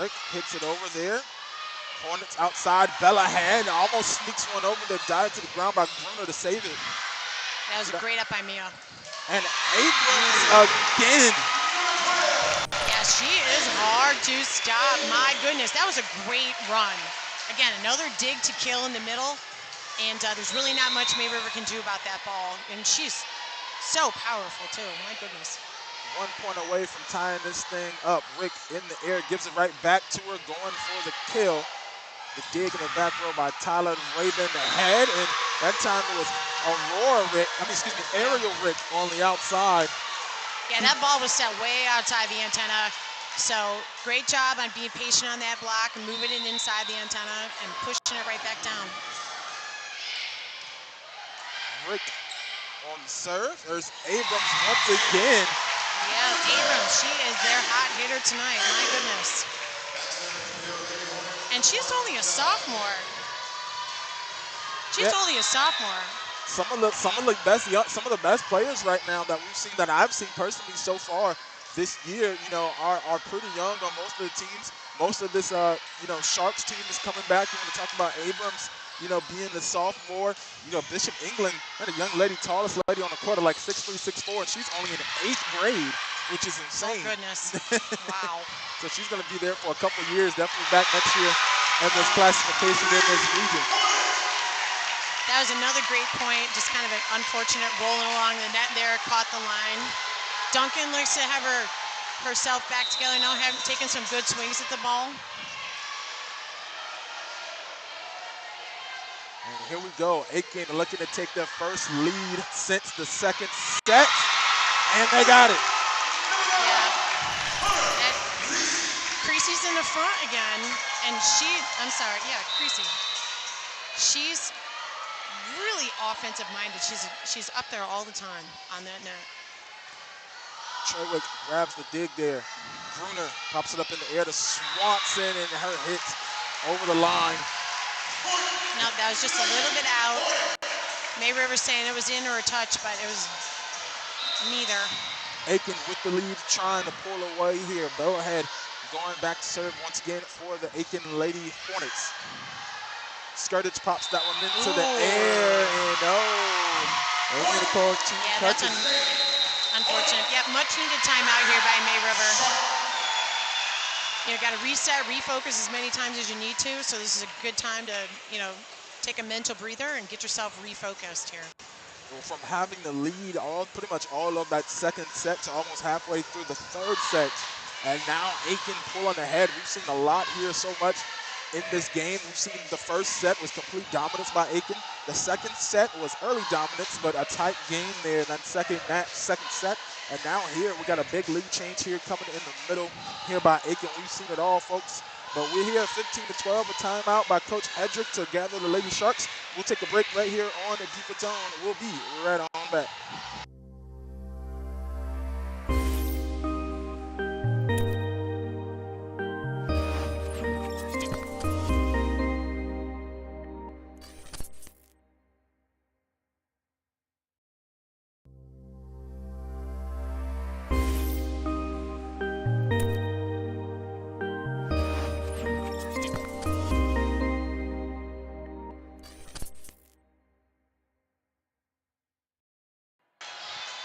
Rick hits it over there. Hornets outside. Bella Hand almost sneaks one over there, dive to the ground by Gruner to save it. That was a great up by Mia. And Abrams again. Yeah, She is hard to stop. My goodness, that was a great run. Again, another dig to kill in the middle, and there's really not much May River can do about that ball. And she's so powerful, too. My goodness. 1 point away from tying this thing up. Rick in the air, gives it right back to her, going for the kill. The dig in the back row by Tyler Raven ahead, and that time it was Aerial Rick on the outside. Yeah, that ball was set way outside the antenna. So great job on being patient on that block and moving it inside the antenna and pushing it right back down. Rick on the serve. There's Abrams once again. Yeah, Abrams, she is their hot hitter tonight. My goodness. And she's only a sophomore. She's only a sophomore. Some of the best players right now that we've seen, that I've seen personally so far this year, are pretty young on most of the teams. Most of this, Sharks team is coming back. You want to talk about Abrams, being the sophomore. Bishop England, that a young lady, tallest lady on the court, like 6'3", 6'4", and she's only in 8th grade, which is insane. Oh, goodness. Wow. So she's going to be there for a couple years, definitely back next year in this classification in this region. That was another great point, just kind of an unfortunate rolling along the net there, caught the line. Duncan looks to have herself back together now, taken some good swings at the ball. And here we go, Aiken looking to take their first lead since the second set, and they got it. Yeah. Creasy's in the front again, and Creasy. She's really offensive minded. She's up there all the time on that net. Trewick grabs the dig there. Bruner pops it up in the air to Swanson, and her hit over the line. No, that was just a little bit out. May River saying it was in or a touch, but it was neither. Aiken with the lead, trying to pull away here. Bellhead going back to serve once again for the Aiken Lady Hornets. Skirtage pops that one into the air, and they're going to call two touches. That's unfortunate. Yeah, much needed timeout here by May River. Got to reset, refocus as many times as you need to. So this is a good time to, take a mental breather and get yourself refocused here. Well, from having the lead pretty much all of that second set to almost halfway through the third set, and now Aiken pulling ahead. We've seen a lot here so much in this game. We've seen the first set was complete dominance by Aiken. The second set was early dominance, but a tight game there in that second set. And now here, we got a big lead change here coming in the middle here by Aiken. We've seen it all, folks. But we're here at 15-12, a timeout by Coach Hedrick to gather the Lady Sharks. We'll take a break right here on the Buford Zone. We'll be right on back.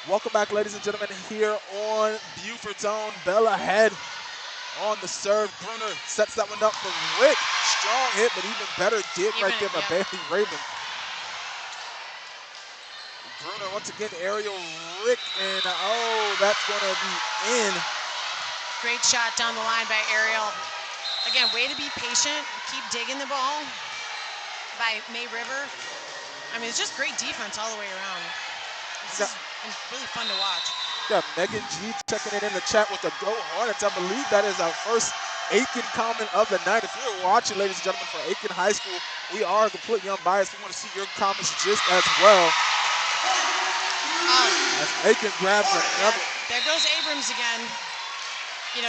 Welcome back, ladies and gentlemen, here on Buford Zone. Bella Head on the serve. Bruner sets that one up for Rick. Strong hit, but even better dig right there by Bailey Raven. Bruner once again, aerial Rick, and that's going to be in. Great shot down the line by Ariel. Again, way to be patient, keep digging the ball by May River. I mean, it's just great defense all the way around. This is really fun to watch. Yeah, Megan G checking it in the chat with the Go Hornets. I believe that is our first Aiken comment of the night. If you're watching, ladies and gentlemen, for Aiken High School, we are completely unbiased. We want to see your comments just as well. As Aiken grabs another. There goes Abrams again.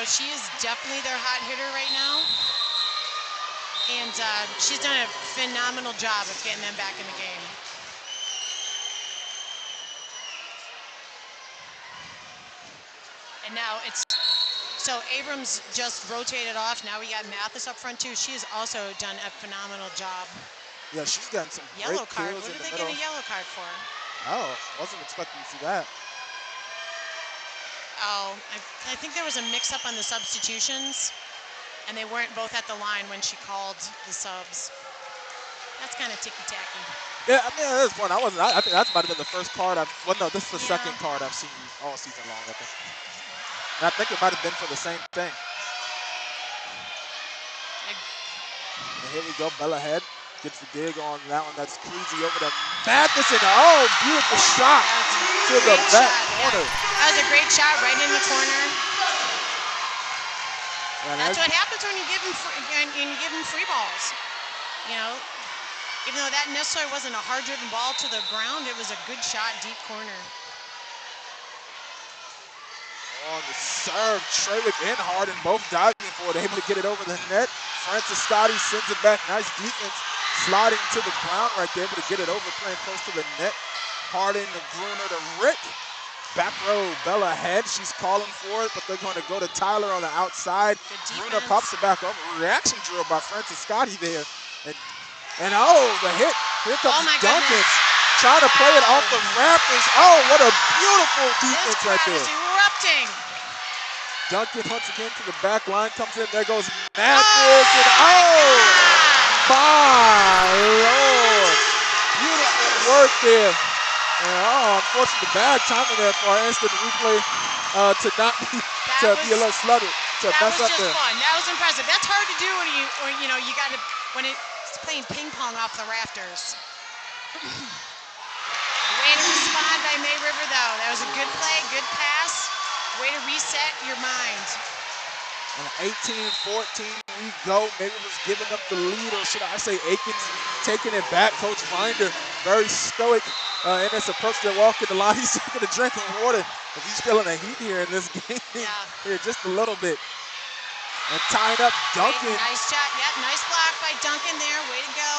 She is definitely their hot hitter right now. And she's done a phenomenal job of getting them back in the game. And now so Abrams just rotated off. Now we got Mathis up front too. She has also done a phenomenal job. Yeah, she's gotten some yellow great card. kills What in did the they middle. get a yellow card for? Oh, wasn't expecting to see that. Oh, I think there was a mix-up on the substitutions, and they weren't both at the line when she called the subs. That's kind of ticky-tacky. Yeah, I mean, at this point, I think that's might have been the first card well, no, this is the second card I've seen all season long, I think. And I think it might have been for the same thing. And here we go, Bella Head gets the dig on that one. That's Creasy over to Matheson. Oh, beautiful shot to the back corner. Yeah. That was a great shot right in the corner. And that's what happens when you give them free balls. You know, even though that necessarily wasn't a hard-driven ball to the ground, it was a good shot, deep corner. On the serve, Trewick and Harden both diving for it, able to get it over the net. Francis Scotty sends it back. Nice defense, sliding to the ground right there, able to get it over, playing close to the net. Harden to Gruner to Rick. Back row, Bella Head. She's calling for it, but they're going to go to Tyler on the outside. Gruner pops it back over. Reaction drill by Francis Scotty there. And oh, the hit. Here comes Duncan. Goodness. Trying to play it off the rafters. Oh, what a beautiful defense right there. Erupting. Duncan once again to the back line, comes in. There goes Mathis. And oh, my Lord. Beautiful work there. And oh, unfortunately, bad timing there for our instant replay to be a little sluttered. To mess up there. That was just fun. That was impressive. That's hard to do when it's playing ping pong off the rafters. Way to respond by May River, though. That was a good play, good pass. Way to reset your mind. And 18-14, we go. May River's giving up the lead, or should I say Aiken's taking it back. Coach Binder, very stoic in this approach. They're walking the line. He's taking a drink of water. He's feeling the heat here in this game. Here, just a little bit. And tying up Duncan. Nice shot. Yep, nice block by Duncan there. Way to go.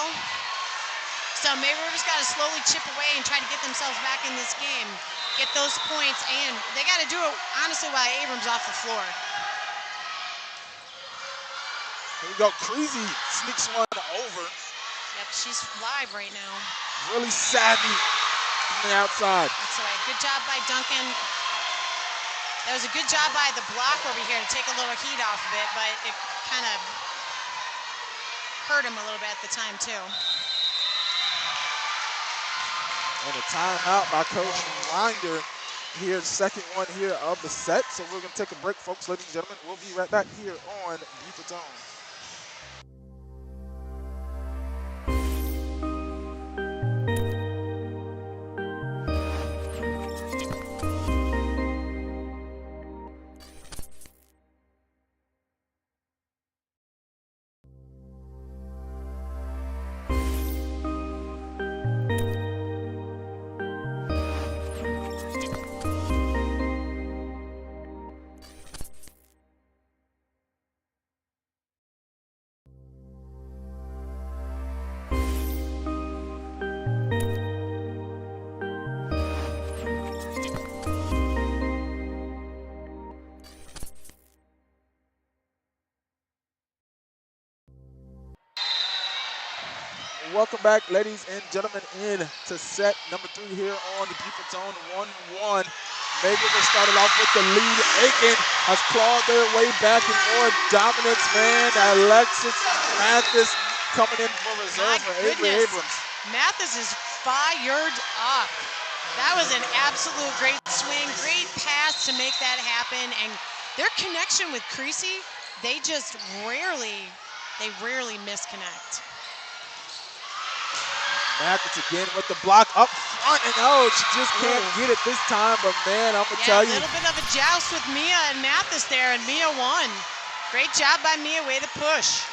So May River's got to slowly chip away and try to get themselves back in this game, get those points, and they got to do it, honestly, while Abrams off the floor. Here we go. Creasy sneaks one over. Yep, she's live right now. Really savvy from the outside. That's right. Good job by Duncan. That was a good job by the block over here to take a little heat off of it, but it kind of hurt him a little bit at the time, too. And a timeout by Coach Winder here, second one here of the set. So we're going to take a break, folks, ladies and gentlemen. We'll be right back here on Buford's Own. Welcome back, ladies and gentlemen, in to set number 3 here on the Buford's Own 1-1. May River started off with the lead. Aiken has clawed their way back in more dominance, man. Alexis Mathis coming in for reserve for Avery Abrams. Mathis is fired up. That was an absolute great swing, great pass to make that happen. And their connection with Creasy, they rarely misconnect. Mathis again with the block up front, and oh, she just can't get it this time, but man, I'm going to tell you. A little bit of a joust with Mia and Mathis there, and Mia won. Great job by Mia, way to push.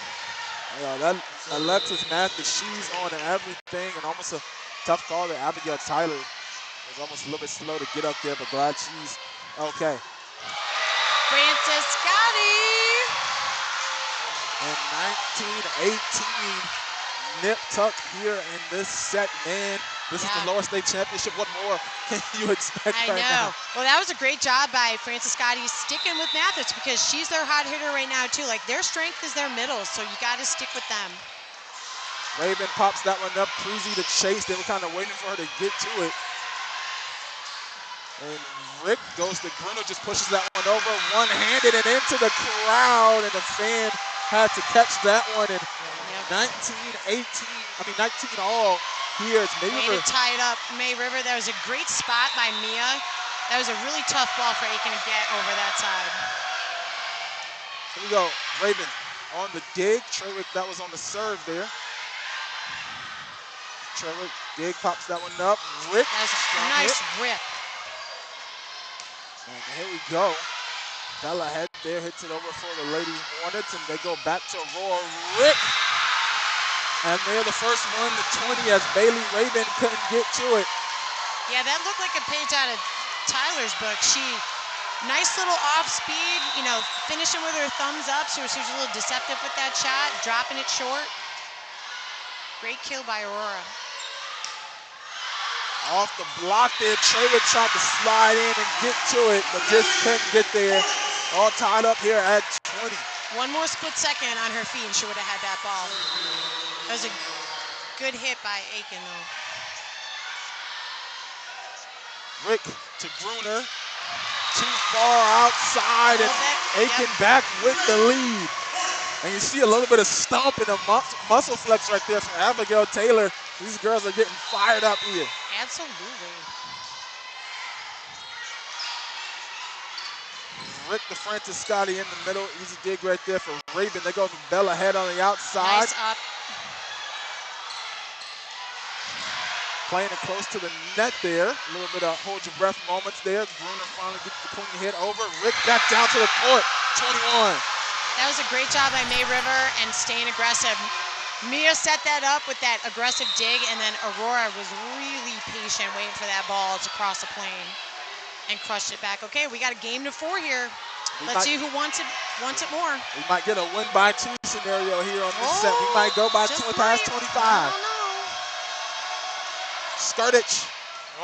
Yeah, that Alexis Mathis, she's on everything, and almost a tough call there. Abigail Tyler was almost a little bit slow to get up there, but glad she's okay. Francis Scotty. And 19-18. Nip tuck here in this set, man. This is the lower state championship. What more can you expect right now? Well, that was a great job by Francis Scotty sticking with Mathis because she's their hot hitter right now, too. Like, their strength is their middles, so you got to stick with them. Raven pops that one up. Creasy to chase. They were kind of waiting for her to get to it. And Rick goes to Bruno, just pushes that one over, one-handed and into the crowd, and the fan had to catch that one. And 19 all here. It's May Way River. to tie it up, May River. That was a great spot by Mia. That was a really tough ball for Aiken to get over that side. Here we go. Raven on the dig. Trewick, that was on the serve there. Trewick, dig, pops that one up. Rick. That was a nice rip. And here we go. Bella head there, hits it over for the Lady Hornets, and they go back to Aurora. Rick. And they're the first one to 20 as Bailey Raven couldn't get to it. Yeah, that looked like a page out of Tyler's book. Nice little off speed, finishing with her thumbs up, so she was a little deceptive with that shot, dropping it short. Great kill by Aurora. Off the block there, Trewick tried to slide in and get to it, but just couldn't get there. All tied up here at 20. One more split second on her feet and she would have had that ball. That was a good hit by Aiken, though. Rick to Gruner. Too far outside, and Aiken back with the lead. And you see a little bit of stomp and a muscle flex right there from Abigail Taylor. These girls are getting fired up here. Absolutely. Rick to Francis Scotty in the middle. Easy dig right there for Raven. They go to Bella head on the outside. Nice up. Playing it close to the net there. A little bit of hold your breath moments there. Gruner finally gets the clean hit over. Rick back down to the court. 21. That was a great job by May River and staying aggressive. Mia set that up with that aggressive dig, and then Aurora was really patient waiting for that ball to cross the plane and crushed it back. Okay, we got a game to 4 here. Let's see who wants it more. We might get a win by 2 scenario here on this set. We might go by past 25. I don't know. Skirtich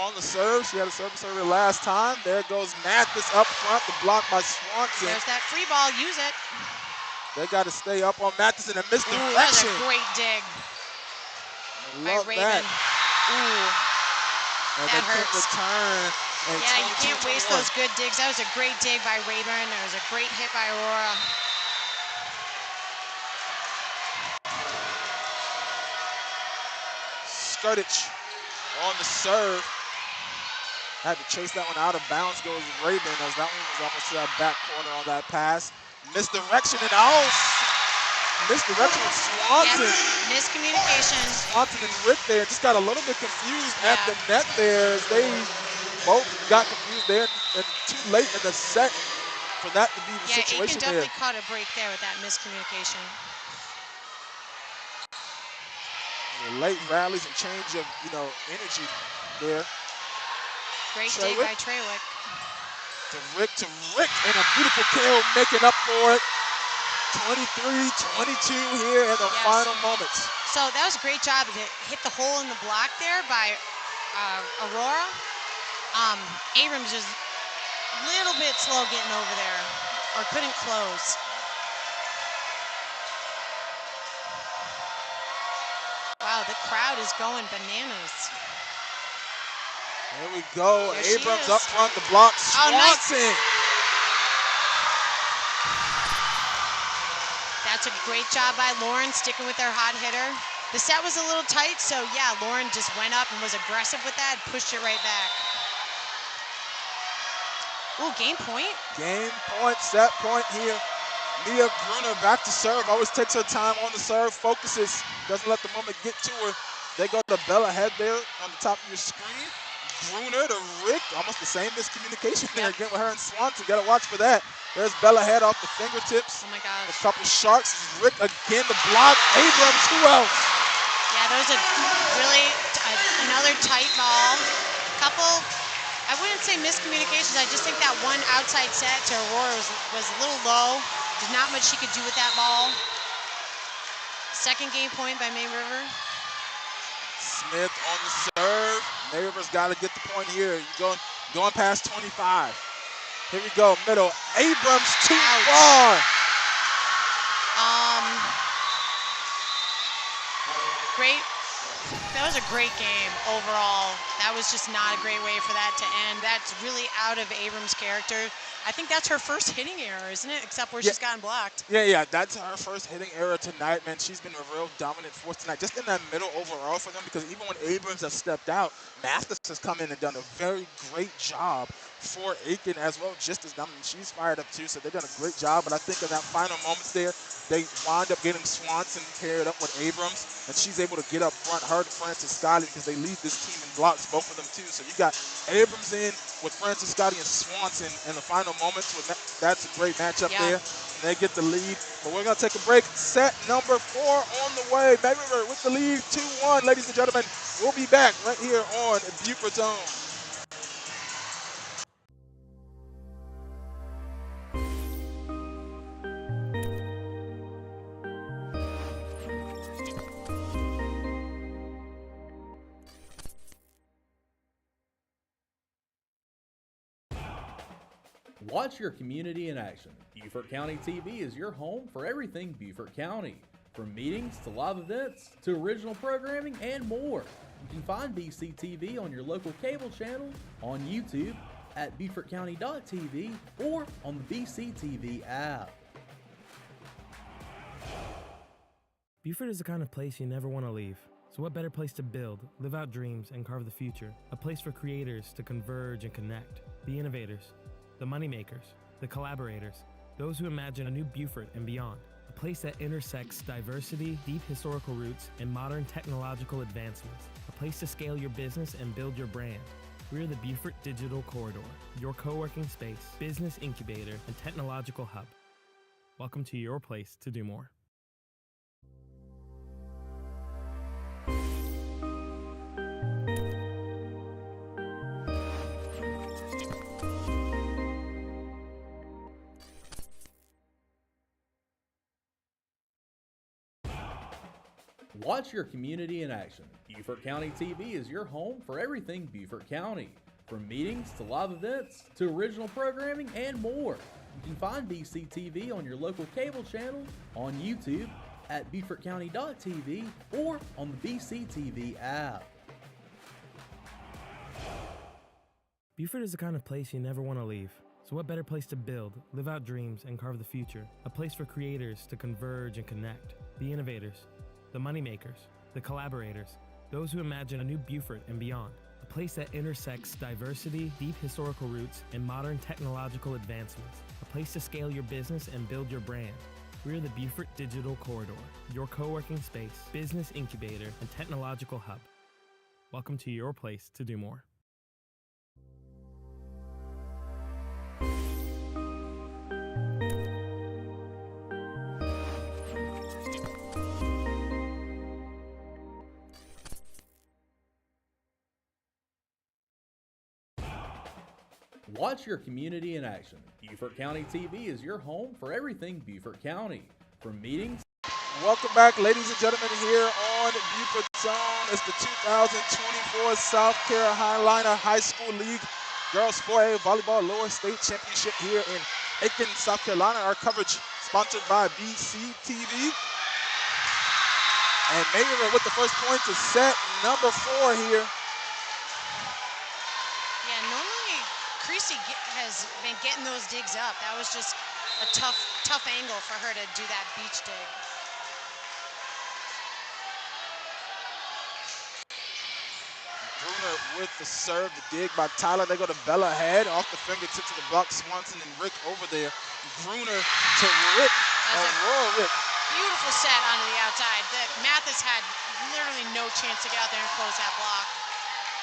on the serve. She had a server last time. There goes Mathis up front. The block by Swanson. There's that free ball. Use it. They got to stay up on Mathis in a misdirection. Ooh, that was a great dig by Raven. That. Ooh, and that hurts. Return. Yeah, you can't waste those good digs. That was a great dig by Raven. There was a great hit by Aurora. Skirtich on the serve. Had to chase that one out of bounds. Goes Raven as that one was almost to that back corner on that pass. Misdirection and misdirection with Swanson. Yep. Miscommunication. Swanson and Rick there just got a little bit confused at the net there as they both got confused there and too late in the set for that to be the situation Aiken there. definitely caught a break there with that miscommunication. Late rallies and change of, energy there. Great dig by Trewick. To Rick, and a beautiful kill making up for it. 23-22 here in the final moments. So that was a great job to hit the hole in the block there by Aurora. Abrams is a little bit slow getting over there, or couldn't close. Wow, the crowd is going bananas. There we go. There Abrams up front, the block. Swanson. Nice. That's a great job by Lauren, sticking with their hot hitter. The set was a little tight, so yeah, Lauren just went up and was aggressive with that, pushed it right back. Ooh, game point. Game point, set point here. Mia Gruner back to serve, always takes her time on the serve, focuses, doesn't let the moment get to her. They go to Bella head there on the top of your screen. Gruner to Rick, almost the same miscommunication there again with her and Swanson. Got to watch for that. There's Bella head off the fingertips. Oh my gosh. A couple sharks. Rick again the block. Abrams, who else? Yeah, there was another tight ball. Couple, I wouldn't say miscommunications. I just think that one outside set to Aurora was a little low. There's not much she could do with that ball. Second game point by May River. Smith on the serve. May River's got to get the point here. Going past 25. Here we go, middle. Abrams too far. That was a great game overall. That was just not a great way for that to end. That's really out of Abrams' character. I think that's her first hitting error, isn't it? Except where Yeah. she's gotten blocked. Yeah, that's her first hitting error tonight, man. She's been a real dominant force tonight, just in that middle overall for them, because even when Abrams has stepped out, Mathis has come in and done a very great job for Aiken as well, just as dominant. She's fired up too, so they've done a great job, but I think in that final moments there, they wind up getting Swanson paired up with Abrams, and she's able to get up front, her and Francis Scotty, because they lead this team in blocks, both of them too. So you got Abrams in with Francis Scotty and Swanson in the final moments. That's a great matchup there. And they get the lead, but we're going to take a break. Set number 4 on the way. May River with the lead, 2-1. Ladies and gentlemen, we'll be back right here on Buford's Own. Watch your community in action. Beaufort County TV is your home for everything Beaufort County. From meetings to live events to original programming and more. You can find BCTV on your local cable channel, on YouTube, at BeaufortCounty.tv, or on the BCTV app. Buford is the kind of place you never want to leave. So what better place to build, live out dreams, and carve the future? A place for creators to converge and connect. The innovators, the moneymakers, the collaborators, those who imagine a new Buford and beyond. A place that intersects diversity, deep historical roots, and modern technological advancements. A place to scale your business and build your brand. We're the Buford Digital Corridor, your co-working space, business incubator, and technological hub. Welcome to your place to do more. Watch your community in action. Beaufort County TV is your home for everything Beaufort County. From meetings to live events to original programming and more. You can find BCTV on your local cable channel, on YouTube, at BeaufortCounty.tv, or on the BCTV app. Buford is the kind of place you never want to leave. So what better place to build, live out dreams, and carve the future? A place for creators to converge and connect. The innovators, the moneymakers, the collaborators, those who imagine a new Buford and beyond. A place that intersects diversity, deep historical roots, and modern technological advancements. A place to scale your business and build your brand. We're the Buford Digital Corridor, your co-working space, business incubator, and technological hub. Welcome to your place to do more. Watch your community in action. Beaufort County TV is your home for everything Beaufort County. From meetings. Welcome back, ladies and gentlemen, here on Buford's Own. It's the 2024 South Carolina High School League Girls 4A Volleyball Lower State Championship here in Aiken, South Carolina. Our coverage sponsored by BCTV. And Mayriver with the first point to set number 4 here. Yeah, normally Creasy has been getting those digs up. That was just a tough angle for her to do that beach dig. Bruner with the serve, the dig by Tyler. They go to Bella head, off the fingertips of the block. Swanson and Rick over there. Bruner to Rick, Aurora Rick. Beautiful set onto the outside. Mathis had literally no chance to get out there and close that block.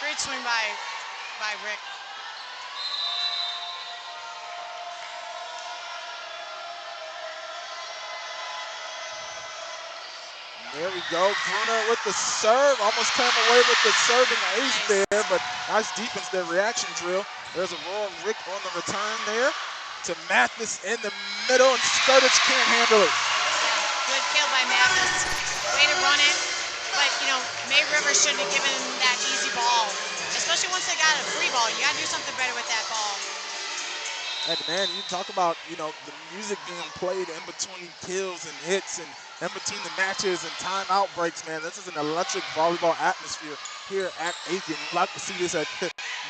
Great swing by Rick. There we go. Bruner with the serve. Almost came away with the serving ace there, but nice defense there. Reaction drill. There's Aurora Rick on the return there to Mathis in the middle, and Skirtich can't handle it. Yeah, good kill by Mathis. Way to run it. But, May River shouldn't have given that easy ball, especially once they got a free ball. You got to do something better with that ball. And man, you talk about, the music being played in between kills and hits, and in between the matches and timeout breaks, man. This is an electric volleyball atmosphere here at Aiken. We'd like to see this at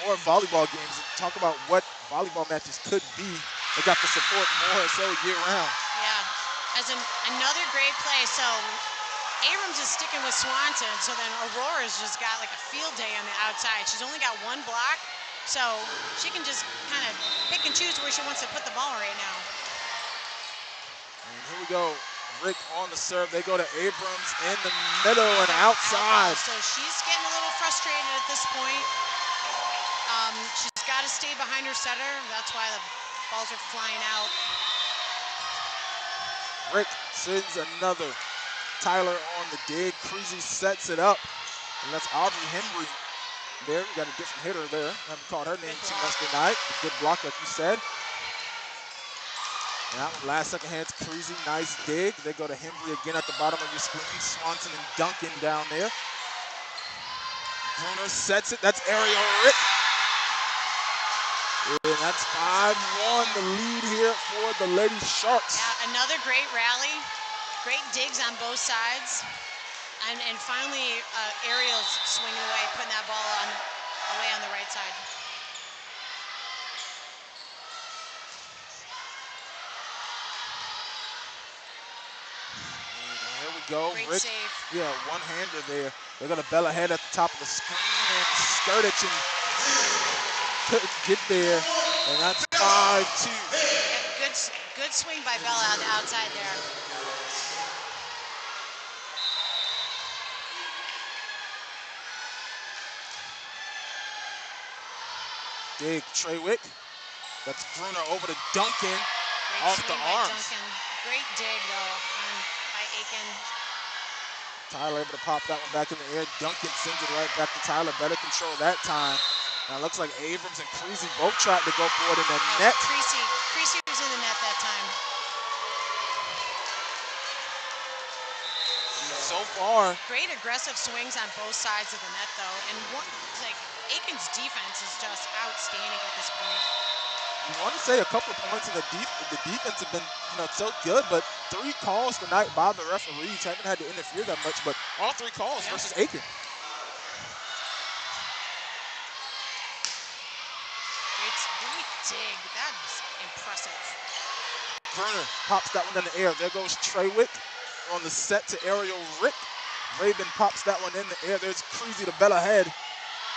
more volleyball games. Talk about what volleyball matches could be. They got the support more so year round. Yeah, another great play. So Abrams is sticking with Swanson, so then Aurora's just got like a field day on the outside. She's only got one block, so she can just kind of pick and choose where she wants to put the ball right now. And here we go. Rick on the serve. They go to Abrams in the middle and outside. So she's getting a little frustrated at this point. She's got to stay behind her setter. That's why the balls are flying out. Rick sends another. Tyler on the dig. Creasy sets it up. And that's Audrey Henry there. We got a different hitter there. Haven't called her name too much tonight. A good block, like you said. And that one, last second hands, Creasy, nice dig. They go to Henry again at the bottom of your screen. Swanson and Duncan down there. Bruner sets it. That's Ariel Rick. And that's 5-1, the lead here for the Lady Sharks. Yeah, another great rally. Great digs on both sides. And finally, Ariel's swinging away, putting that ball away on the right side. And here we go. Great Rick, save. Yeah, one-hander there. They're going to bell ahead at the top of the screen. And Skirtich and couldn't get there. And that's 5-2. Yep, good swing by Bella on the outside there. Dig, Treywick. That's Bruner over to Duncan. Great Off swing the by arms. Duncan. Great dig, though, by Aiken. Tyler able to pop that one back in the air. Duncan sends it right back to Tyler. Better control that time. Now it looks like Abrams and Creasy both tried to go for it in the net. Creasy was in the net that time. So far. Great aggressive swings on both sides of the net, though. And Aiken's defense is just outstanding at this point. You want to say a couple of points in the defense have been, so good, but 3 calls tonight by the referees. Haven't had to interfere that much, but all 3 calls versus Aiken. Great dig. That is impressive. Bruner pops that one in the air. There goes Treywick on the set to Ariel Rick. Raven pops that one in the air. There's Creasy to bell ahead.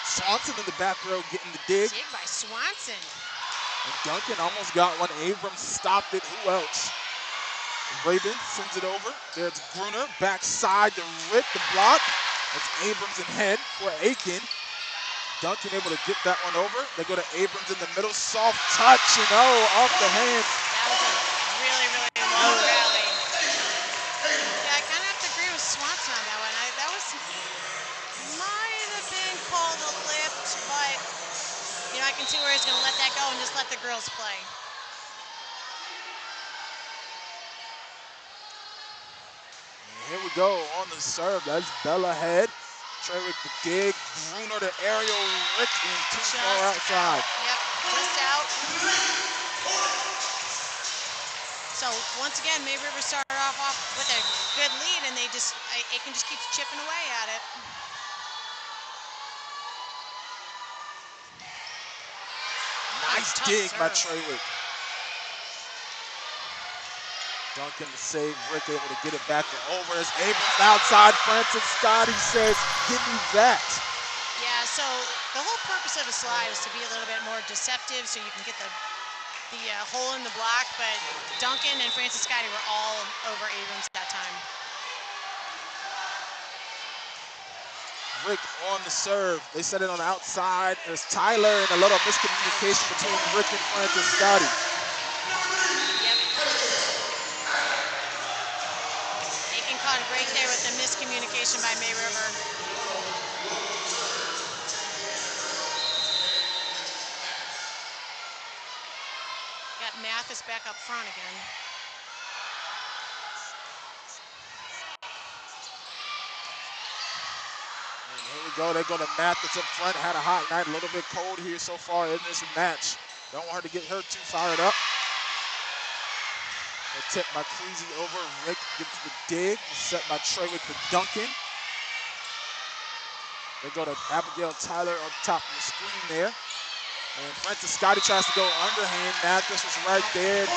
Swanson in the back row getting the dig. Dig by Swanson. And Duncan almost got one. Abrams stopped it. Who else? Raven sends it over. There's Bruner. Backside to Rick, the block. That's Abrams in head for Aiken. Duncan able to get that one over. They go to Abrams in the middle. Soft touch, off the hand. That was a really, really long rally. Yeah, I kind of have to agree with Swanson on that one. That might have been called a lift, but I can see where he's going to let that go and just let the girls play. And here we go on the serve. That's Bella Head. Treywick the dig. Bruner to Ariel Rick and too far outside. Yep, just out. So once again, May River started off with a good lead, and Aiken just keeps chipping away at it. Nice dig by Treywick. Duncan to save. Rick able to get it back over. As Abrams outside. Francis Scotty says, "Give me that." Yeah, so the whole purpose of a slide is to be a little bit more deceptive, so you can get the hole in the block. But Duncan and Francis Scotty were all over Abrams that time. Rick on the serve. They set it on the outside. There's Tyler and a little miscommunication between Rick and Francis Scotty. Yep. Aiken caught it right there with the miscommunication by May River. Got Mathis back up front again. And here we go. They go to Mathis up front. Had a hot night. A little bit cold here so far in this match. Don't want her to get her too fired up. A tip by Creasy over. Rick gets the dig. Set by Trey with the Duncan. They go to Abigail Tyler on top of the screen there. And Francis Scotty tries to go underhand. Mathis was right there.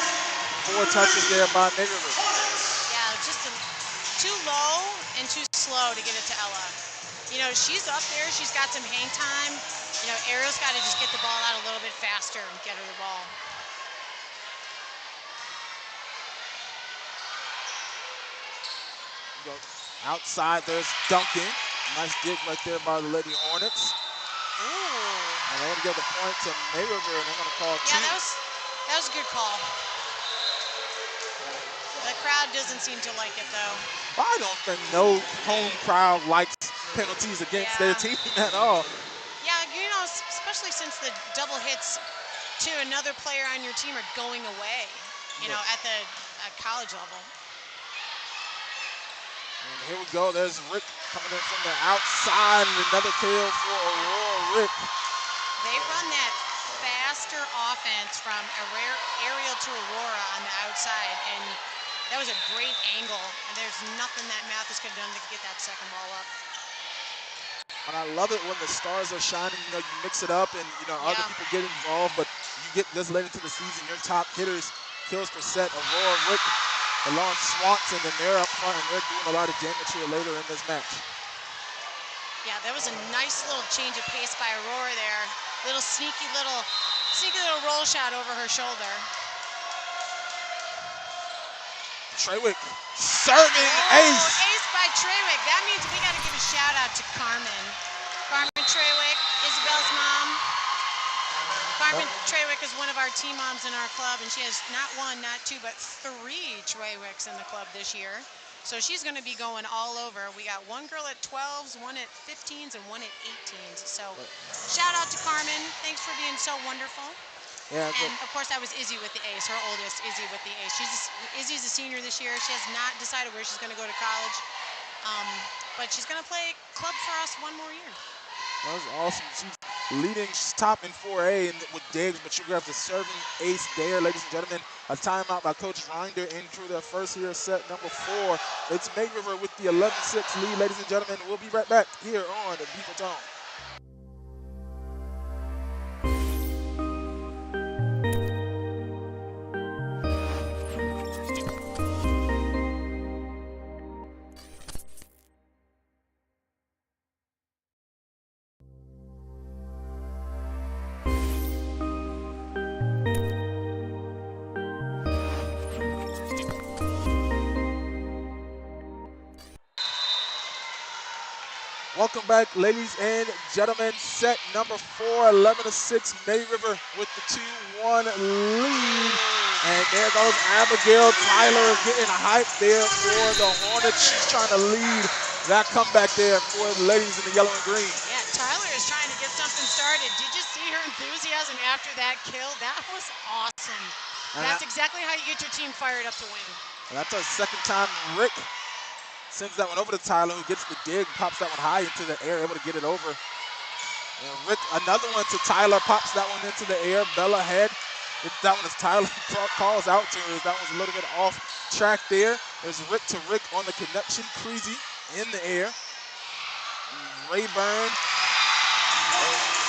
4 touches there by May River. Yeah, just too low and too slow to get it to Ella. You know, she's up there. She's got some hang time. You know, Ariel's got to just get the ball out a little bit faster and get her the ball. Go outside, there's Duncan. Nice dig right there by the Lady Hornets. Ooh. And they're going to give the point to May River, and they're going to call Yeah, two. that was a good call. The crowd doesn't seem to like it, though. I don't think no home crowd likes penalties against their team at all. Yeah, you know, especially since the double hits to another player on your team are going away, you know, at the college level. And here we go. There's Rick coming in from the outside, and another kill for Aurora Rick. They run that faster offense from Ariel to Aurora on the outside, and that was a great angle. And there's nothing that Mathis could have done to get that second ball up. And I love it when the stars are shining. You know, you mix it up, and you know other people get involved. But you get this late into the season, your top hitters, kills per set, Aurora Rick, along Swanson, and they're up front, and they're doing a lot of damage here later in this match. Yeah, that was a nice little change of pace by Aurora there. Little sneaky little roll shot over her shoulder. Treywick serving ace. Ace by Treywick. That means we got to give a shout out to Carmen. Carmen Treywick, Isabel's mom. Carmen Treywick is one of our team moms in our club, and she has not 1, not 2, but 3 Treywicks in the club this year. So she's going to be going all over. We got 1 girl at 12s, 1 at 15s, and 1 at 18s. So shout out to Carmen. Thanks for being so wonderful. Yeah, and of course, that was Izzy with the ace, her oldest, Izzy with the ace. Izzy's a senior this year. She has not decided where she's going to go to college, but she's going to play club for us 1 more year. That was awesome. She's leading, she's top in 4A with digs, but you got the serving ace there, ladies and gentlemen. A timeout by Coach Rinder into their first here, set number 4. It's May River with the 11-6 lead, ladies and gentlemen. We'll be right back here on the Beaver Tone. Welcome back, ladies and gentlemen. Set number 4, 11-6, May River with the 2-1 lead. And there goes Abigail Tyler getting hype there for the Hornets. She's trying to lead that comeback there for the ladies in the yellow and green. Yeah, Tyler is trying to get something started. Did you see her enthusiasm after that kill? That was awesome. That's exactly how you get your team fired up to win. And that's our second time Rick sends that one over to Tyler, who gets the dig, pops that one high into the air, able to get it over. And Rick, another one to Tyler, pops that one into the air. Bella head. That one is Tyler calls out to her. That was a little bit off track there. There's Rick to Rick on the connection. Creasy in the air. Rayburn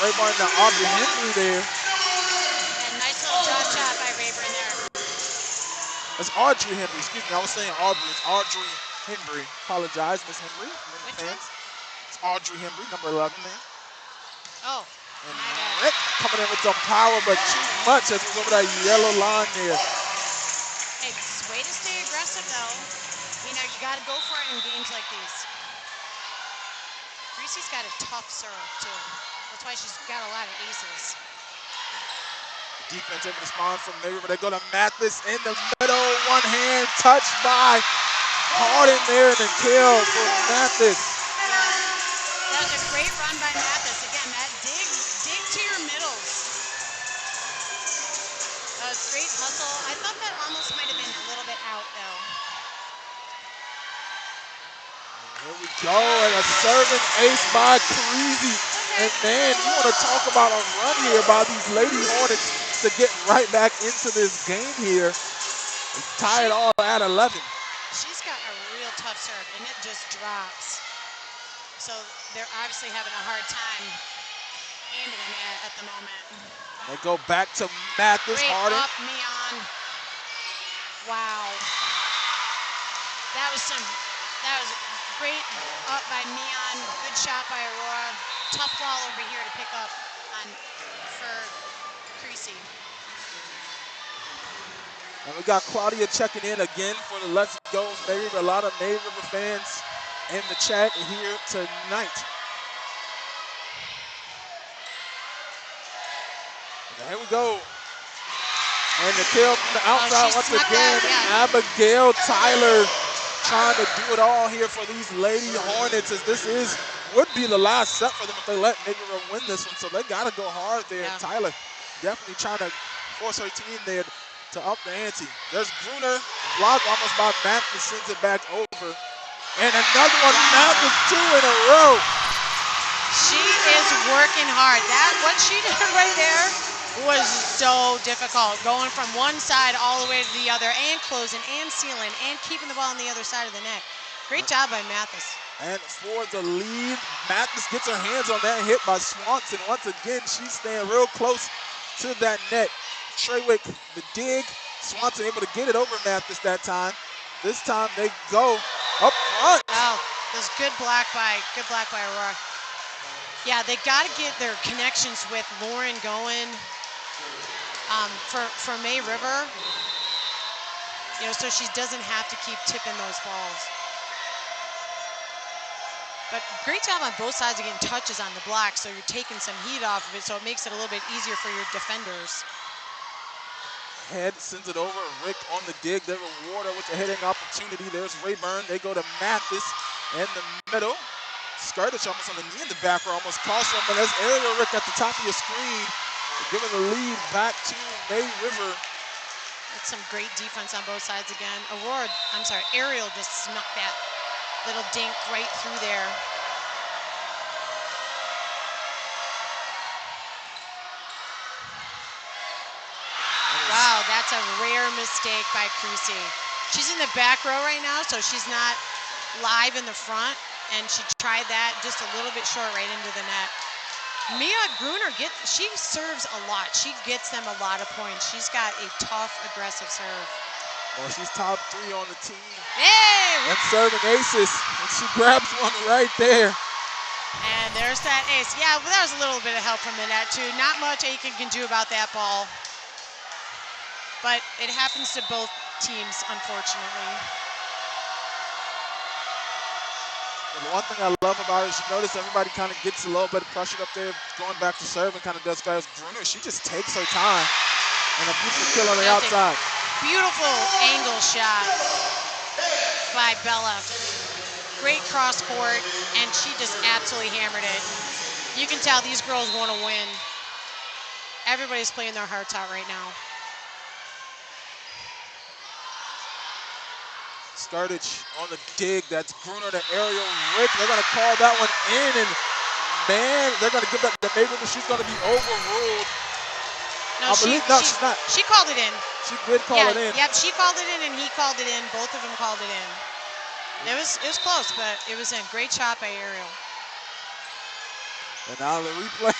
to Aubrey Henry there. And nice little drop shot by Rayburn there. That's Audrey Henry. Excuse me, I was saying Aubrey. It's Audrey Henry. Apologize, Miss Henry. Which fans. one? It's Audrey Henry, number 11 there. Oh. And Rick coming in with some power, but too much as he's over that yellow line there. Hey, way to stay aggressive, though. You know, you got to go for it in games like these. Creasy's got a tough serve, too. That's why she's got a lot of aces. Defense able to respond from May River. They go to Mathis in the middle. One hand touched by Harden there, and a kill for Mathis. Yeah. That was a great run by Mathis. Again, that dig to your middles. That was great hustle. I thought that almost might have been a little bit out, though. Here we go, and a serving ace by Creasy. And man, you want to talk about a run here by these Lady Hornets to get right back into this game here. Tie it all at 11. She's got a real tough serve, and it just drops. So they're obviously having a hard time handling it at the moment. They go back to Mathis. Great Harden. up, Mian. Wow. That was great up by Mian. Good shot by Aurora. Tough ball over here to pick up for Creasy. And we got Claudia checking in again for the Let's Go May River. A lot of May River fans in the chat here tonight. And here we go. And the kill from the outside once again. Abigail Tyler trying to do it all here for these Lady Hornets, as this would be the last set for them if they let May River win this one. So they got to go hard there. Yeah. Tyler definitely trying to force her team there to up the ante. There's Gruner, blocked almost by Mathis, sends it back over. And another one, Mathis, 2 in a row. She is working hard. What she did right there was so difficult, going from one side all the way to the other, and closing, and sealing, and keeping the ball on the other side of the net. Great job by Mathis. And for the lead, Mathis gets her hands on that hit by Swanson. Once again, she's staying real close to that net. Treywick, the dig. Swanson able to get it over Mathis that time. This time they go up front. Oh, this good block by Aurora. Yeah, they got to get their connections with Lauren going for May River, so she doesn't have to keep tipping those balls. But great job on both sides of getting touches on the block, so you're taking some heat off of it, so it makes it a little bit easier for your defenders. Head sends it over. Rick on the dig. They reward her with a hitting opportunity. There's Rayburn. They go to Mathis in the middle. Skirtage almost on the knee in the back row, almost cost them, but there's Ariel Rick at the top of your screen, giving the lead back to May River. That's some great defense on both sides again. Ariel just snuck that little dink right through there. Wow, that's a rare mistake by Creasy. She's in the back row right now, so she's not live in the front, and she tried that just a little bit short right into the net. Mia Gruner, she serves a lot. She gets them a lot of points. She's got a tough, aggressive serve. Well, she's top 3 on the team. Hey! And serving aces, and she grabs one right there. And there's that ace. Yeah, well, that was a little bit of help from the net, too. Not much Aiken can do about that ball. But it happens to both teams, unfortunately. The one thing I love about it is you notice everybody kind of gets a little bit of pressure up there, going back to serve and kind of does fast. Gruner, she just takes her time and a beautiful kill on the outside. Beautiful angle shot by Bella. Great cross court, and she just absolutely hammered it. You can tell these girls want to win. Everybody's playing their hearts out right now. Skirtage on the dig. That's Gruner to Ariel Rick. They're going to call that one in, and man, they're going to give that to May River. She's going to be overruled. No, she's not. She called it in. She did call it in. Yep, she called it in, and he called it in. Both of them called it in. It was close, but it was in. Great shot by Ariel. And now the replay.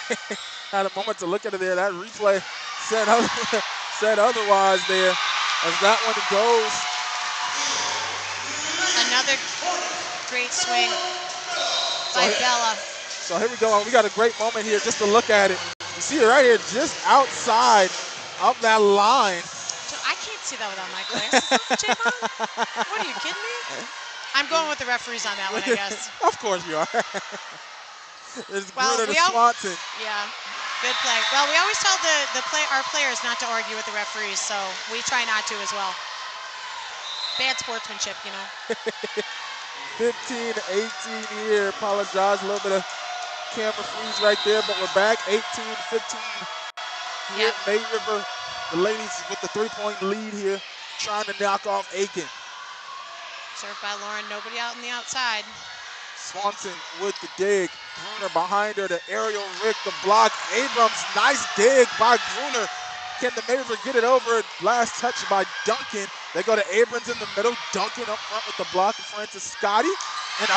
Had a moment to look at it there. That replay said otherwise there, as that one goes. Another great swing by Bella. So here we go. We got a great moment here just to look at it. You see it right here, just outside of that line. I can't see that without my glasses, Javon. What, are you kidding me? I'm going with the referees on that one, I guess. Of course you are. It's Gruner to Swanson. Yeah, good play. Well, we always tell our players not to argue with the referees, so we try not to as well. Bad sportsmanship, 15-18 here. Apologize, a little bit of camera freeze right there, but we're back. 18-15 here at May River. The ladies with the 3-point lead here, trying to knock off Aiken. Served by Lauren, nobody out on the outside. Swanson with the dig. Gruner behind her to Ariel Rick, the block. Abrams, nice dig by Gruner. Can the May River get it over? Last touch by Duncan. They go to Abrams in the middle, dunking up front with the block of Francis Scotty. And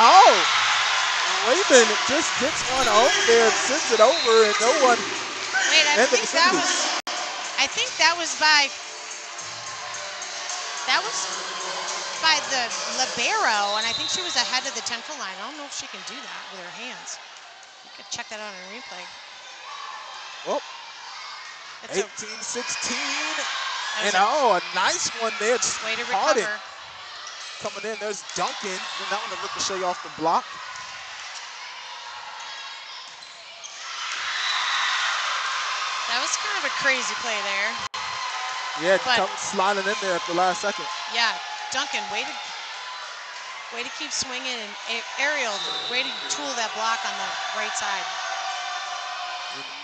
Raymond just gets one over there and sends it over, and no one Wait, I in the think vicinity. that was by the libero, and I think she was ahead of the 10-foot line. I don't know if she can do that with her hands. You could check that out on a replay. Well, That's 18-16. And a a nice one there. way to Harden recover. coming in. There's Duncan. And that one to ricochet off the block. That was kind of a crazy play there. Yeah, sliding in there at the last second. Yeah, Duncan, way to keep swinging, and Ariel, way to tool that block on the right side.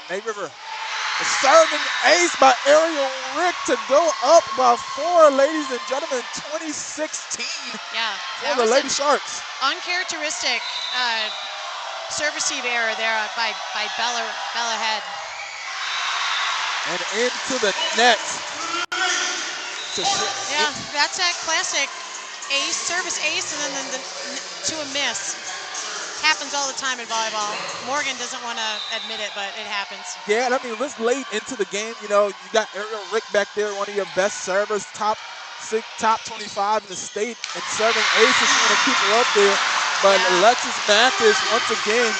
May River, a serving ace by Ariel Rick to go up by 4, ladies and gentlemen, 2016 Yeah, for the Lady Sharks. Uncharacteristic serve receive error there by Bella Head. And into the net. Yeah, that's that classic ace, service ace, and then to a miss. Happens all the time in volleyball. Morgan doesn't want to admit it, but it happens. Yeah, and I mean, this late into the game, you know, you got Ariel Rick back there, one of your best servers, top 25 in the state, and serving aces. You want to keep her up there. But Alexis Mathis, once again,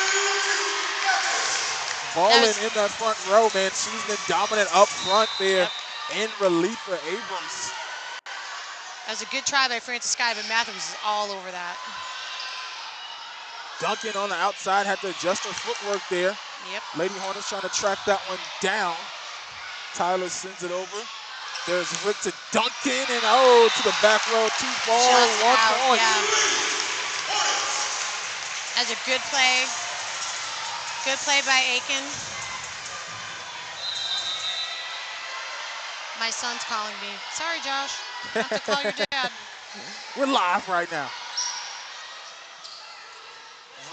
balling in that front row, man. She's been dominant up front there in relief for Abrams. That was a good try by Francis Sky, but Mathis is all over that. Duncan on the outside had to adjust her footwork there. Yep. Lady Hornets trying to track that one down. Tyler sends it over. There's Rick to Duncan, and to the back row, 2 balls, 1 point. Yeah. That's a good play. Good play by Aiken. My son's calling me. Sorry, Josh. I have to call your dad. We're live right now.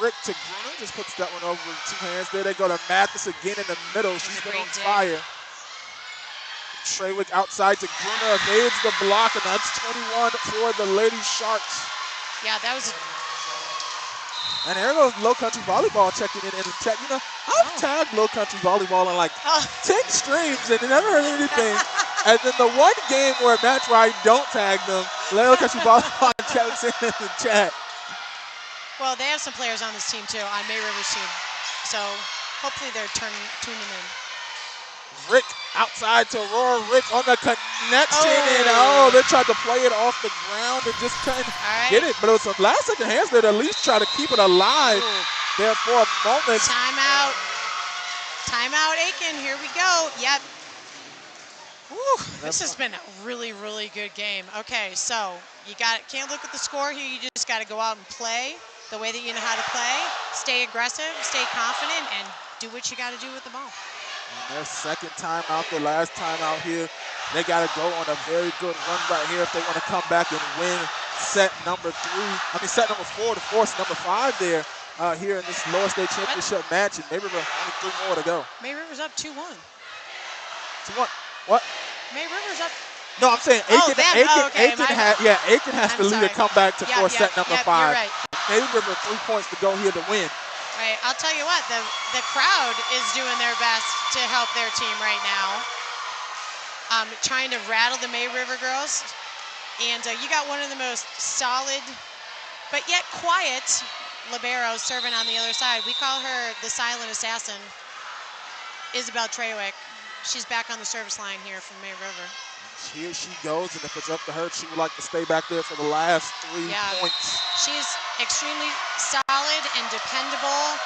Rick to Gruner, just puts that one over with 2 hands there. They go to Mathis again in the middle. She's been on fire. Treywick outside to Gruner, evades the block, and that's 21 for the Lady Sharks. Yeah, that was. And there goes Low Country Volleyball checking in and check. You know, I've tagged Low Country Volleyball on like 10 streams and never heard anything. And then the one game where Match Right don't tag them, Low Country Volleyball checks in the chat. Well, they have some players on this team too, on May River's team. So hopefully they're tuning in. Rick outside to Aurora. Rick on the connection, and they tried to play it off the ground and just couldn't get it. But it was some last second hands there to at least try to keep it alive there for a moment. Timeout. Timeout, Aiken. Here we go. Yep. Woo, this has been a really, really good game. Okay, so you can't look at the score here. You just got to go out and play the way that you know how to play. Stay aggressive, stay confident, and do what you got to do with the ball. And their second time out, their last time out here. They got to go on a very good run right here if they want to come back and win set number 4 to force number 5 there here in this lower state championship match. And May River only 3 more to go. May River's up 2-1. 2-1. What? May River's up. No, I'm saying Aiken. Aiken has to lead a comeback to force set number 5. You're right. May River 3 points to go here to win. Right, I'll tell you what, the crowd is doing their best to help their team right now. Trying to rattle the May River girls. And you got one of the most solid, but yet quiet liberos serving on the other side. We call her the silent assassin, Isabel Treywick. She's back on the service line here from May River. Here she goes, and if it's up to her, she would like to stay back there for the last 3 points. She's extremely solid and dependable.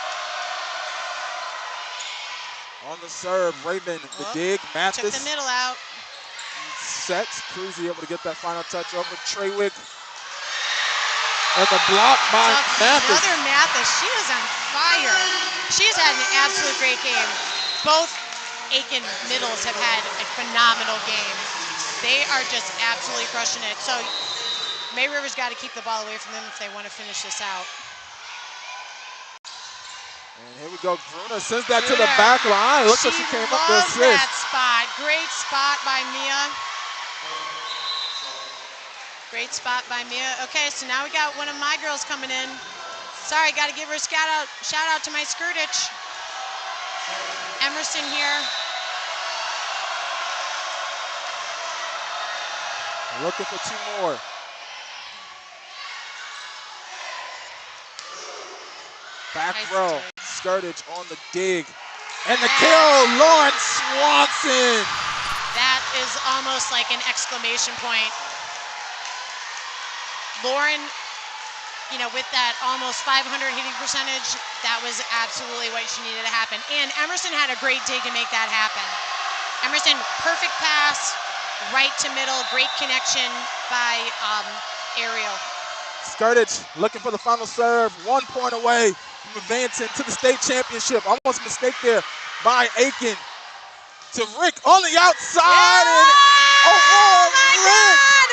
On the serve, Raven, the dig, Mathis. Took the middle out. Sets, Cruzy able to get that final touch over Treywick. And the block by Mathis. Another Mathis, she is on fire. She's had an absolute great game. Both Aiken middles have had a phenomenal game. They are just absolutely crushing it. So May River's got to keep the ball away from them if they want to finish this out. And here we go. Gruner sends that to the back line. Looks like she came up with assist. That spot. Great spot by Mia. Great spot by Mia. Okay, so now we got one of my girls coming in. Sorry, got to give her a shout out to my Skirtich. Emerson here. Looking for 2 more. Back Nice row, dig. Skirtich on the dig. And the kill, Lauren Swanson. That is almost like an exclamation point. Lauren, you know, with that almost 500 hitting percentage, that was absolutely what she needed to happen. And Emerson had a great dig to make that happen. Emerson, perfect pass, right to middle, great connection by Ariel. Skirtich looking for the final serve, 1 point away from advancing to the state championship. Almost a mistake there by Aiken. To Rick on the outside. Yeah! And Oh my Rick! God!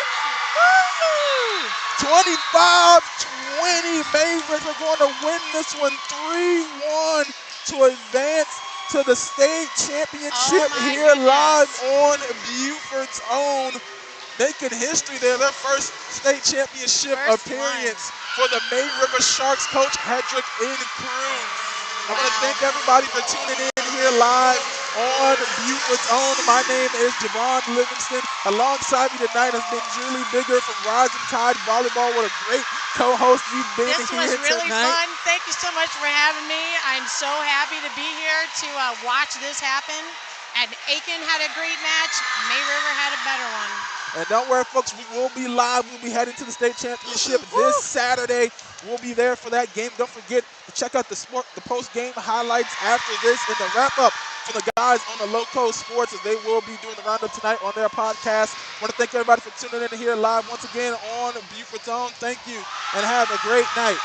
25-20. Mavericks are going to win this one 3-1 to advance to the state championship Oh my here live goodness. on Buford's own. Making history there, their first state championship First appearance for the May River Sharks coach Hedrick and crew. I want to thank everybody for tuning in here live on Buford's own. My name is Javon Livingston. Alongside me tonight has been Julie Bigger from Rising Tide Volleyball. What a great co-host you've been This here was really tonight. fun. Thank you so much for having me. I'm so happy to be here to watch this happen. And Aiken had a great match. May River had a better one. And don't worry, folks, we will be live. We'll be heading to the state championship this Saturday. We'll be there for that game. Don't forget to check out the post-game highlights after this and the wrap-up for the guys on the Loco Sports as they will be doing the roundup tonight on their podcast. I want to thank everybody for tuning in here live once again on Buford's Own. Thank you, and have a great night.